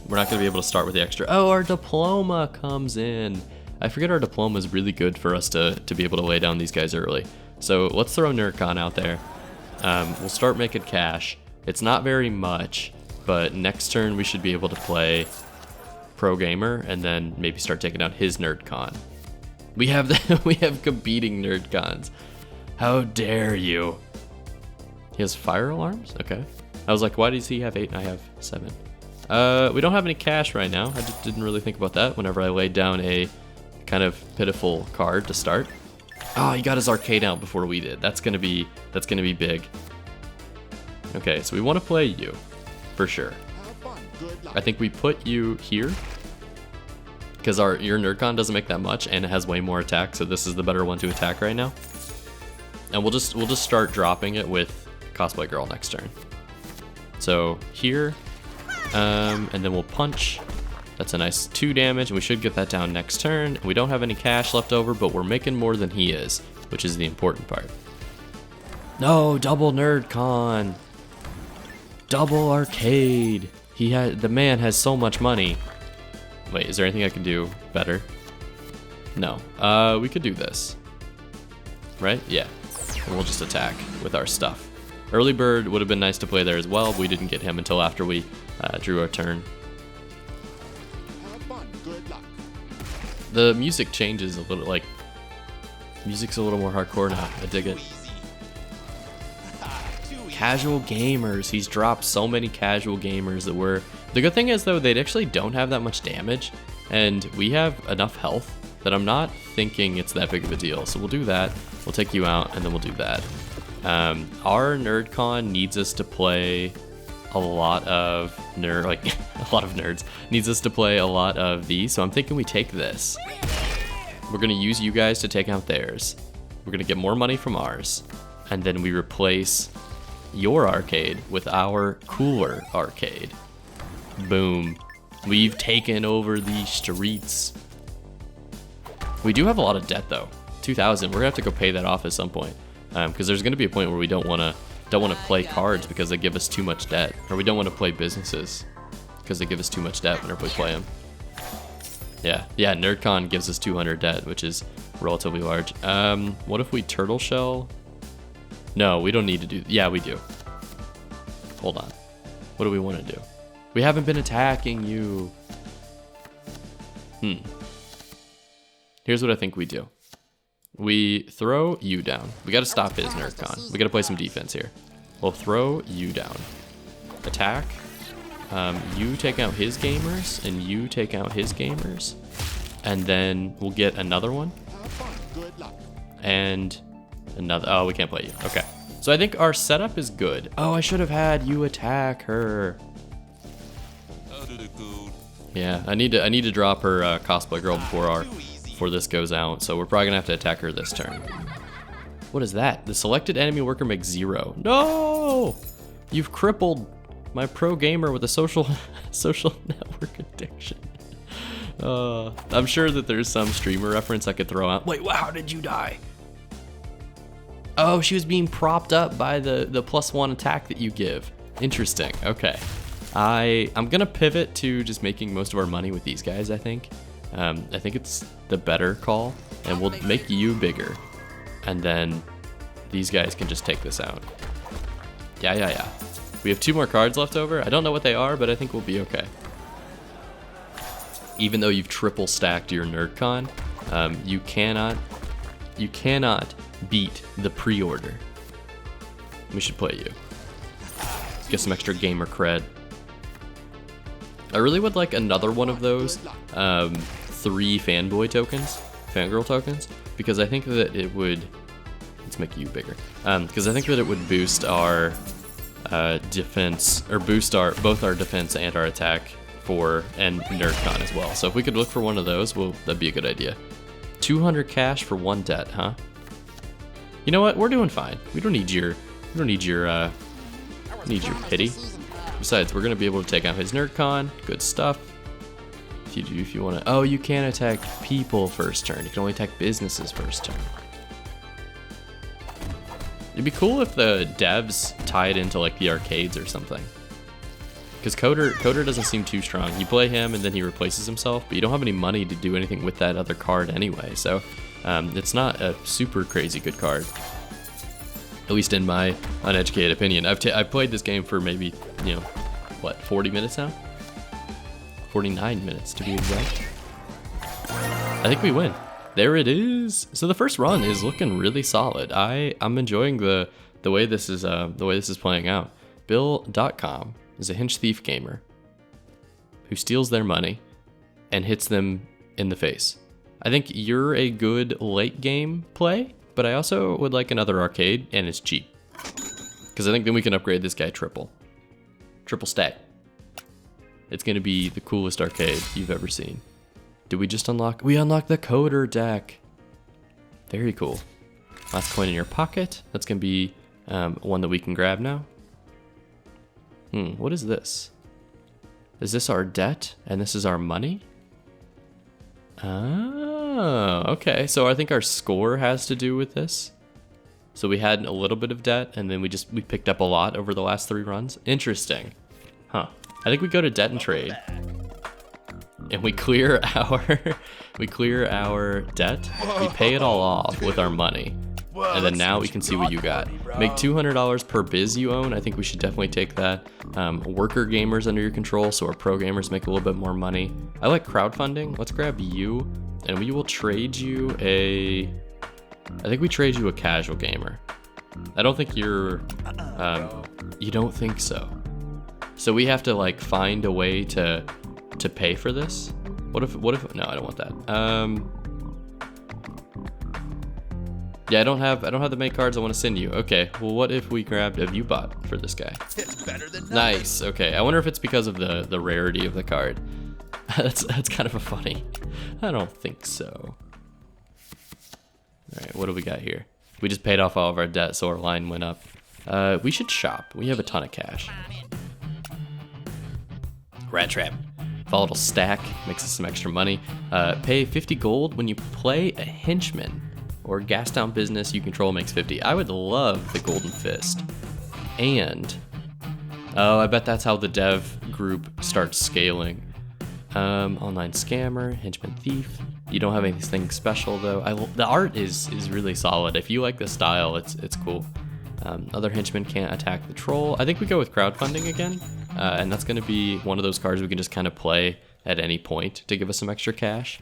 we're not gonna be able to start with the extra. Oh, our diploma comes in. I forget our diploma is really good for us to be able to lay down these guys early. So let's throw NerdCon out there. We'll start making cash. It's not very much, but next turn we should be able to play Pro Gamer and then maybe start taking out his NerdCon. We have competing NerdCons. How dare you? He has fire alarms? Okay. I was like, why does he have 8 and I have 7? We don't have any cash right now. I just didn't really think about that whenever I laid down a kind of pitiful card to start. Oh, he got his arcade out before we did. That's gonna be big. Okay, so we want to play you, for sure. Have fun. Good luck. I think we put you here because your Nerdcon doesn't make that much and it has way more attack, so this is the better one to attack right now. And we'll just start dropping it with Cosplay Girl next turn. So here, and then we'll punch. That's a nice 2 damage, and we should get that down next turn. We don't have any cash left over, but we're making more than he is, which is the important part. No, double Nerdcon. Double arcade. The man has so much money. Wait, is there anything I can do better? No. We could do this. Right? Yeah. And we'll just attack with our stuff. Early Bird would have been nice to play there as well, but we didn't get him until after we drew our turn. Have fun. Good luck. The music changes a little, like, music's a little more hardcore now. I dig it. Casual gamers. He's dropped so many casual gamers that we're... The good thing is, though, they actually don't have that much damage, and we have enough health that I'm not thinking it's that big of a deal. So we'll do that. We'll take you out, and then we'll do that. Our NerdCon needs us to play a lot of a lot of nerds. Needs us to play a lot of these, so I'm thinking we take this. We're gonna use you guys to take out theirs. We're gonna get more money from ours, and then we replace your arcade with our cooler arcade. Boom. We've taken over the streets. We do have a lot of debt though. 2,000. We're gonna have to go pay that off at some point, because there's gonna be a point where we don't wanna play cards because they give us too much debt, or we don't want to play businesses because they give us too much debt whenever we play them. Yeah, NerdCon gives us 200 debt, which is relatively large. What if we turtle shell? No, we don't need to do. Yeah, we do. Hold on. What do we want to do? We haven't been attacking you. Here's what I think we do. We throw you down. We got to stop his NerdCon. We got to play some defense here. We'll throw you down. Attack. You take out his gamers, and you take out his gamers. And then we'll get another one. Have fun. Good luck. And another. Oh, we can't play you. Okay. So I think our setup is good. Oh, I should have had you attack her. Yeah, I need to drop her Cosplay Girl before this goes out. So we're probably gonna have to attack her this turn. What is that? The selected enemy worker makes 0. No! You've crippled my pro gamer with a social network addiction. I'm sure that there's some streamer reference I could throw out. Wait, how did you die? Oh, she was being propped up by the +1 attack that you give. Interesting. Okay. I'm gonna pivot to just making most of our money with these guys, I think. I think it's the better call, and we'll make you bigger. And then these guys can just take this out. Yeah. We have 2 more cards left over. I don't know what they are, but I think we'll be okay. Even though you've triple stacked your NerdCon, you cannot beat the pre-order. We should play you. Get some extra gamer cred. I really would like another one of those 3 fangirl tokens, because I think that it would, let's make you bigger, because I think that it would boost our defense, or boost both our defense and our attack and NerdCon as well. So if we could look for one of those, well, that'd be a good idea. 200 cash for 1 debt, huh? You know what? We're doing fine. We don't need your pity. Besides, we're gonna be able to take out his NerdCon. Good stuff. If you want to. Oh, you can't attack people first turn. You can only attack businesses first turn. It'd be cool if the devs tied into like the arcades or something. Because Coder doesn't seem too strong. You play him and then he replaces himself, but you don't have any money to do anything with that other card anyway. So it's not a super crazy good card. At least in my uneducated opinion. I've played this game for maybe, what, 40 minutes now? 49 minutes to be exact. I think we win. There it is. So the first run is looking really solid. I'm enjoying the way this is playing out. Bill.com is a hench thief gamer who steals their money and hits them in the face. I think you're a good late game play, but I also would like another arcade, and it's cheap. Because I think then we can upgrade this guy triple. Triple stack. It's gonna be the coolest arcade you've ever seen. Did we just unlock? We unlocked the coder deck. Very cool. Last coin in your pocket. That's gonna be one that we can grab now. What is this? Is this our debt and this is our money? Oh, okay. So I think our score has to do with this. So we had a little bit of debt and then we picked up a lot over the last 3 runs. Interesting. Huh. I think we go to debt and trade. And we clear our debt. We pay it all off with our money. And then now we can see what you got. Make $200 per biz you own. I think we should definitely take that. Worker gamers under your control, so our pro gamers make a little bit more money. I like crowdfunding. Let's grab you, and we will trade you a... I think we trade you a casual gamer. I don't think you're... you don't think so. So we have to like find a way to pay for this. What if? No, I don't want that. Yeah, I don't have the main cards I want to send you. Okay, well, what if we grabbed a view bot for this guy? It's better than nothing. Nice. Okay, I wonder if it's because of the rarity of the card. that's kind of a funny. I don't think so. All right, what do we got here? We just paid off all of our debt, so our line went up. We should shop. We have a ton of cash. Rat trap. Volatile stack makes us some extra money. Pay 50 gold when you play a henchman. Or gas down business you control makes 50. I would love the golden fist. And, oh, I bet that's how the dev group starts scaling. Online scammer, henchman thief. You don't have anything special though. The art is really solid. If you like the style, it's cool. Other henchmen can't attack the troll. I think we go with crowdfunding again. And that's gonna be one of those cards we can just kind of play at any point to give us some extra cash.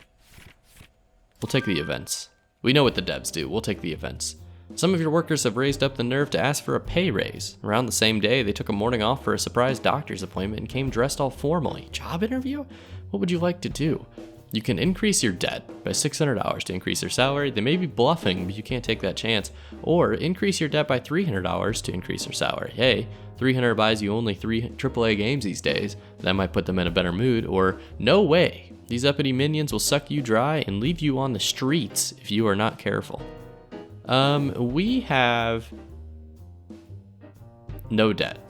We'll take the events. We know what the devs do. We'll take the events. Some of your workers have raised up the nerve to ask for a pay raise. Around the same day, they took a morning off for a surprise doctor's appointment and came dressed all formally. Job interview? What would you like to do? You can increase your debt by $600 to increase their salary. They may be bluffing, but you can't take that chance. Or increase your debt by $300 to increase their salary. Hey, $300 buys you only 3 AAA games these days. That might put them in a better mood. Or no way. These uppity minions will suck you dry and leave you on the streets if you are not careful. We have no debt.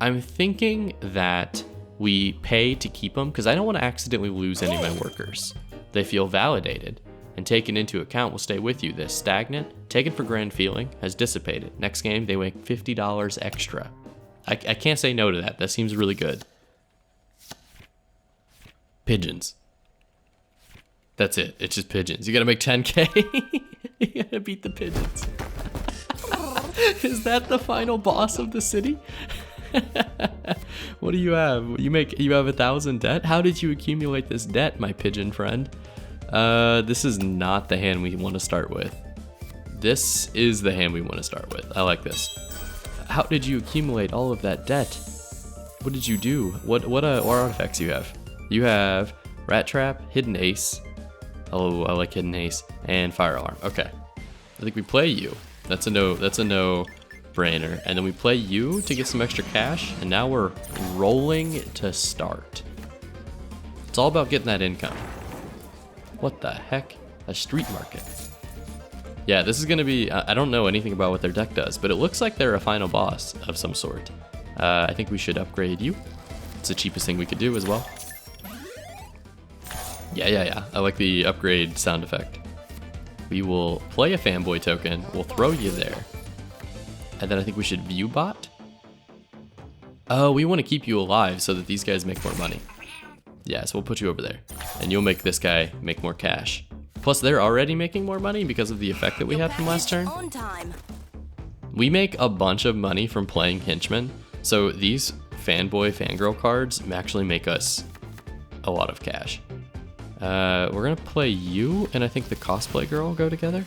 I'm thinking that we pay to keep them because I don't want to accidentally lose any of my workers. They feel validated and taken into account will stay with you. This stagnant, taken for granted feeling has dissipated. Next game, they make $50 extra. I can't say no to that. That seems really good. Pigeons. That's it. It's just pigeons. You gotta make 10K. You gotta beat the pigeons. Is that the final boss of the city? What do you have? You have 1,000 debt? How did you accumulate this debt, my pigeon friend? This is not the hand we want to start with. This is the hand we want to start with. I like this. How did you accumulate all of that debt? What did you do? What artifacts you have? You have Rat Trap, Hidden Ace. Oh, I like Hidden Ace. And Fire Alarm. Okay. I think we play you. That's a no-brainer. And then we play you to get some extra cash. And now we're rolling to start. It's all about getting that income. What the heck? A street market. Yeah, this is going to be... I don't know anything about what their deck does, but it looks like they're a final boss of some sort. I think we should upgrade you. It's the cheapest thing we could do as well. Yeah. I like the upgrade sound effect. We will play a fanboy token. We'll throw you there. And then I think we should view bot. Oh, we want to keep you alive so that these guys make more money. Yeah, so we'll put you over there. And you'll make this guy make more cash. Plus, they're already making more money because of the effect that we had from last turn. We make a bunch of money from playing henchmen. So these fanboy, fangirl cards actually make us a lot of cash. We're gonna play you and I think the cosplay girl go together.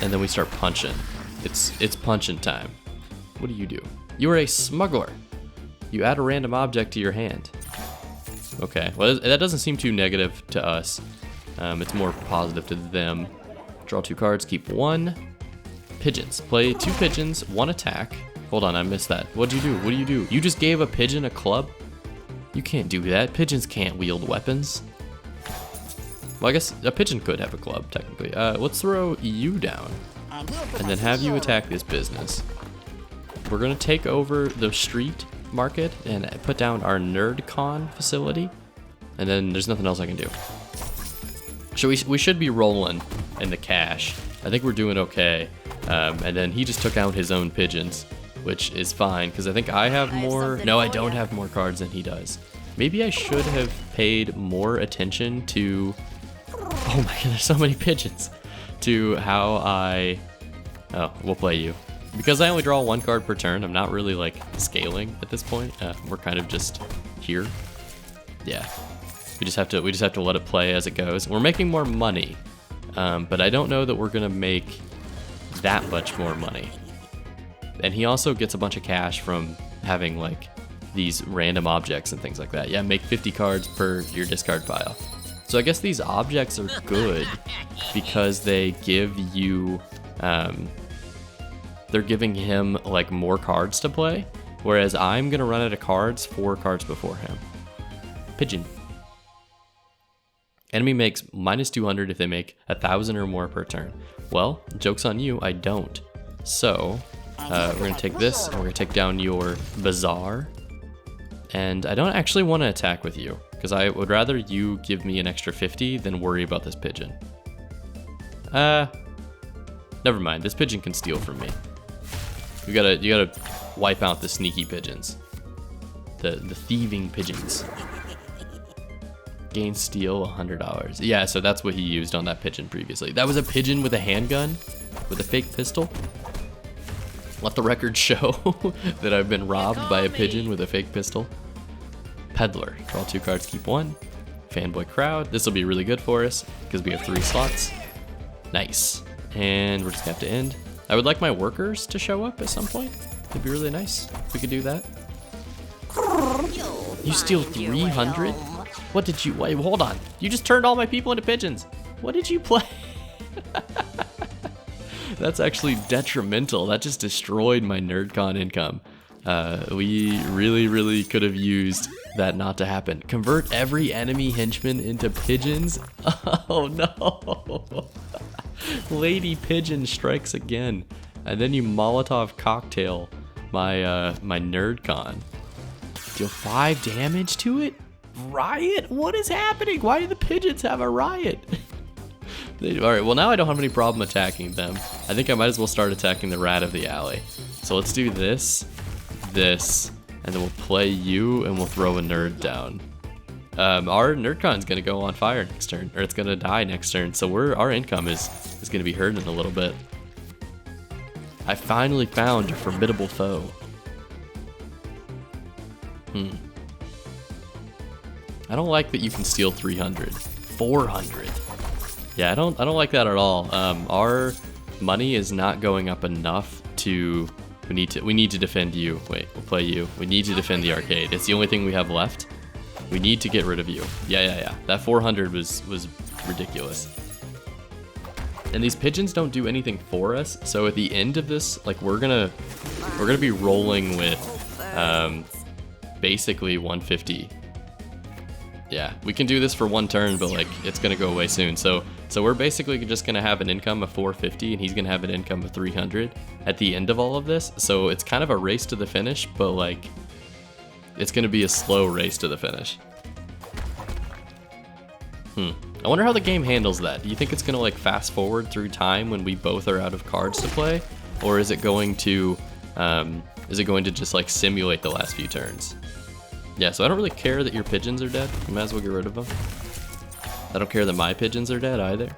And then we start punching. It's punching time. What do? You are a smuggler. You add a random object to your hand. Okay. Well, that doesn't seem too negative to us. It's more positive to them. Draw 2 cards, keep 1. Pigeons. Play 2 pigeons, 1 attack. Hold on, I missed that. What'd you do? What do you do? You just gave a pigeon a club? You can't do that. Pigeons can't wield weapons. Well, I guess a pigeon could have a club, technically. Let's throw you down. And then have you attack this business. We're gonna take over the street market and put down our NerdCon facility. And then there's nothing else I can do. So we should be rolling in the cash. I think we're doing okay. And then he just took out his own pigeons, which is fine, because I think I have more. No, I don't have more cards than he does. Maybe I should have paid more attention to, oh my god, there's so many pigeons, to how oh, we'll play you. Because I only draw 1 card per turn, I'm not really like scaling at this point. We're kind of just here. Yeah, we just have to let it play as it goes. We're making more money, but I don't know that we're gonna make that much more money. And he also gets a bunch of cash from having like these random objects and things like that. Yeah, make 50 cards per your discard pile. So I guess these objects are good because they give you, they're giving him like more cards to play, whereas I'm gonna run out of cards 4 cards before him. Pigeon. Enemy makes -200 if they make 1,000 or more per turn. Well, joke's on you, I don't. So, we're gonna take this, and we're gonna take down your bazaar. And I don't actually want to attack with you, because I would rather you give me an extra 50 than worry about this pigeon. Never mind, this pigeon can steal from me. You gotta wipe out the sneaky pigeons. The thieving pigeons. Gain steal $100. Yeah, so that's what he used on that pigeon previously. That was a pigeon with a handgun? With a fake pistol? Let the record show that I've been robbed by a pigeon with a fake pistol. Peddler. Draw 2 cards, keep 1. Fanboy crowd. This will be really good for us because we have 3 slots. Nice. And we're just gonna have to end. I would like my workers to show up at some point. It'd be really nice if we could do that. You steal 300? What did you, wait, hold on. You just turned all my people into pigeons. What did you play? That's actually detrimental. That just destroyed my NerdCon income. We really could have used that not to happen. Convert every enemy henchman into pigeons? Oh no. Lady Pigeon strikes again. And then you Molotov cocktail my my NerdCon. Deal 5 damage to it? Riot? What is happening? Why do the pigeons have a riot? Alright, well now I don't have any problem attacking them. I think I might as well start attacking the rat of the alley. So let's do this, and then we'll play you and we'll throw a nerd down. Our NerdCon's gonna go on fire next turn, or it's gonna die next turn, so our income is gonna be hurting a little bit. I finally found a formidable foe. I don't like that you can steal 300. 400. Yeah, I don't like that at all. Our money is not going up enough to. We need to defend you. Wait, we'll play you. We need to defend the arcade. It's the only thing we have left. We need to get rid of you. Yeah. That 400 was ridiculous. And these pigeons don't do anything for us. So at the end of this, like we're gonna be rolling with basically 150. Yeah, we can do this for 1 turn, but like it's gonna go away soon. So we're basically just gonna have an income of 450, and he's gonna have an income of 300 at the end of all of this. So it's kind of a race to the finish, but like it's gonna be a slow race to the finish. I wonder how the game handles that. Do you think it's gonna like fast forward through time when we both are out of cards to play, or is it going to just like simulate the last few turns? Yeah, so I don't really care that your pigeons are dead. You might as well get rid of them. I don't care that my pigeons are dead either.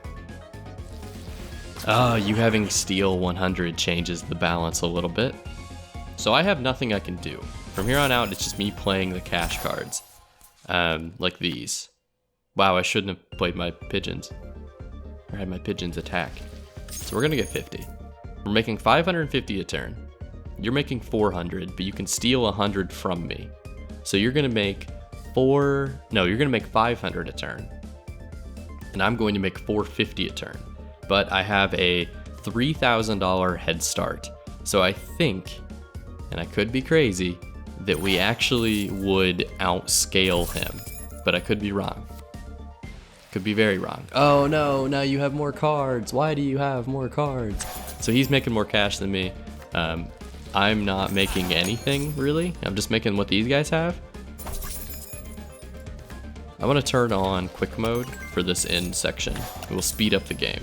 Oh, you having steal 100 changes the balance a little bit. So I have nothing I can do. From here on out, it's just me playing the cash cards. Like these. Wow, I shouldn't have played my pigeons. Or had my pigeons attack. So we're gonna get 50. We're making 550 a turn. You're making 400, but you can steal 100 from me. So you're gonna make you're gonna make 500 a turn. And I'm going to make 450 a turn. But I have a $3,000 head start. So I think, and I could be crazy, that we actually would outscale him. But I could be wrong. Could be very wrong. Oh no, now you have more cards. Why do you have more cards? So he's making more cash than me. I'm not making anything, really. I'm just making what these guys have. I want to turn on quick mode for this end section. It will speed up the game.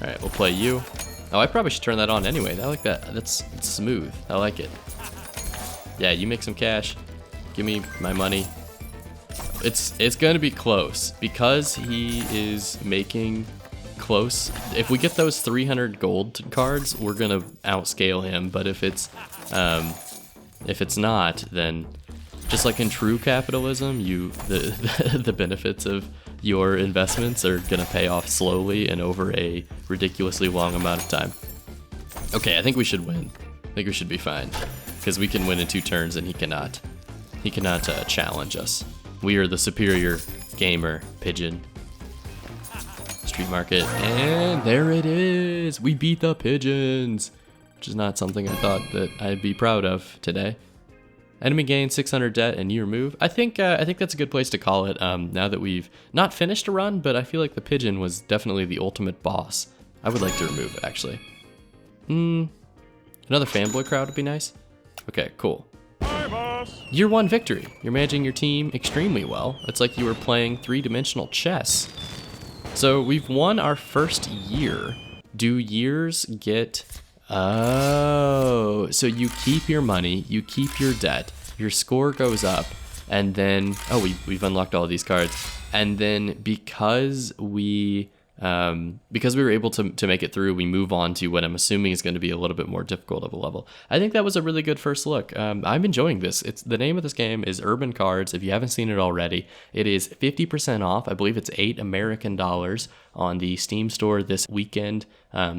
All right, we'll play you. Oh, I probably should turn that on anyway. I like that. It's smooth. I like it. Yeah, you make some cash. Give me my money. It's gonna be close because he is making close. If we get those 300 gold cards, we're gonna outscale him. But if it's not, then just like in true capitalism, the benefits of your investments are gonna pay off slowly and over a ridiculously long amount of time. Okay, I think we should win. I think we should be fine because we can win in 2 turns and he cannot. He cannot challenge us. We are the superior gamer pigeon. Street market, and there it is. We beat the pigeons, which is not something I thought that I'd be proud of today. Enemy gain 600 debt and you remove. I think that's a good place to call it. Now that we've not finished a run, but I feel like the pigeon was definitely the ultimate boss. I would like to remove it actually. Another fanboy crowd would be nice. Okay, cool. Year 1 victory. You're managing your team extremely well. It's like you were playing 3-dimensional chess. So we've won our first year. Do years get... Oh, so you keep your money, you keep your debt, your score goes up, and then... Oh, we've unlocked all of these cards. And then because we were able to make it through, we move on to what I'm assuming is going to be a little bit more difficult of a level. I think that was a really good first look. I'm enjoying this. The name of this game is Urban Cards. If you haven't seen it already, it is 50% off. I believe it's $8 American on the Steam store this weekend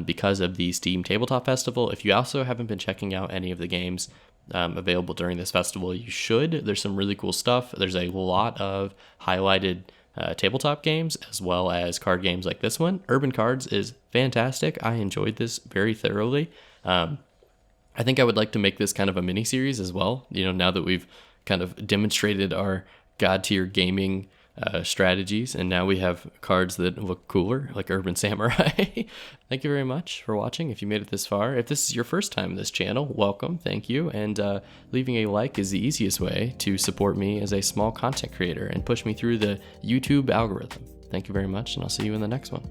because of the Steam Tabletop Festival. If you also haven't been checking out any of the games available during this festival, you should. There's some really cool stuff. There's a lot of highlighted tabletop games as well as card games like this one. Urban Cards is fantastic. I enjoyed this very thoroughly. I think I would like to make this kind of a mini series as well. You know, now that we've kind of demonstrated our god tier gaming strategies, and now we have cards that look cooler, like Urban Samurai. Thank you very much for watching. If you made it this far, if this is your first time in this channel, welcome, thank you, and leaving a like is the easiest way to support me as a small content creator and push me through the YouTube algorithm. Thank you very much, and I'll see you in the next one.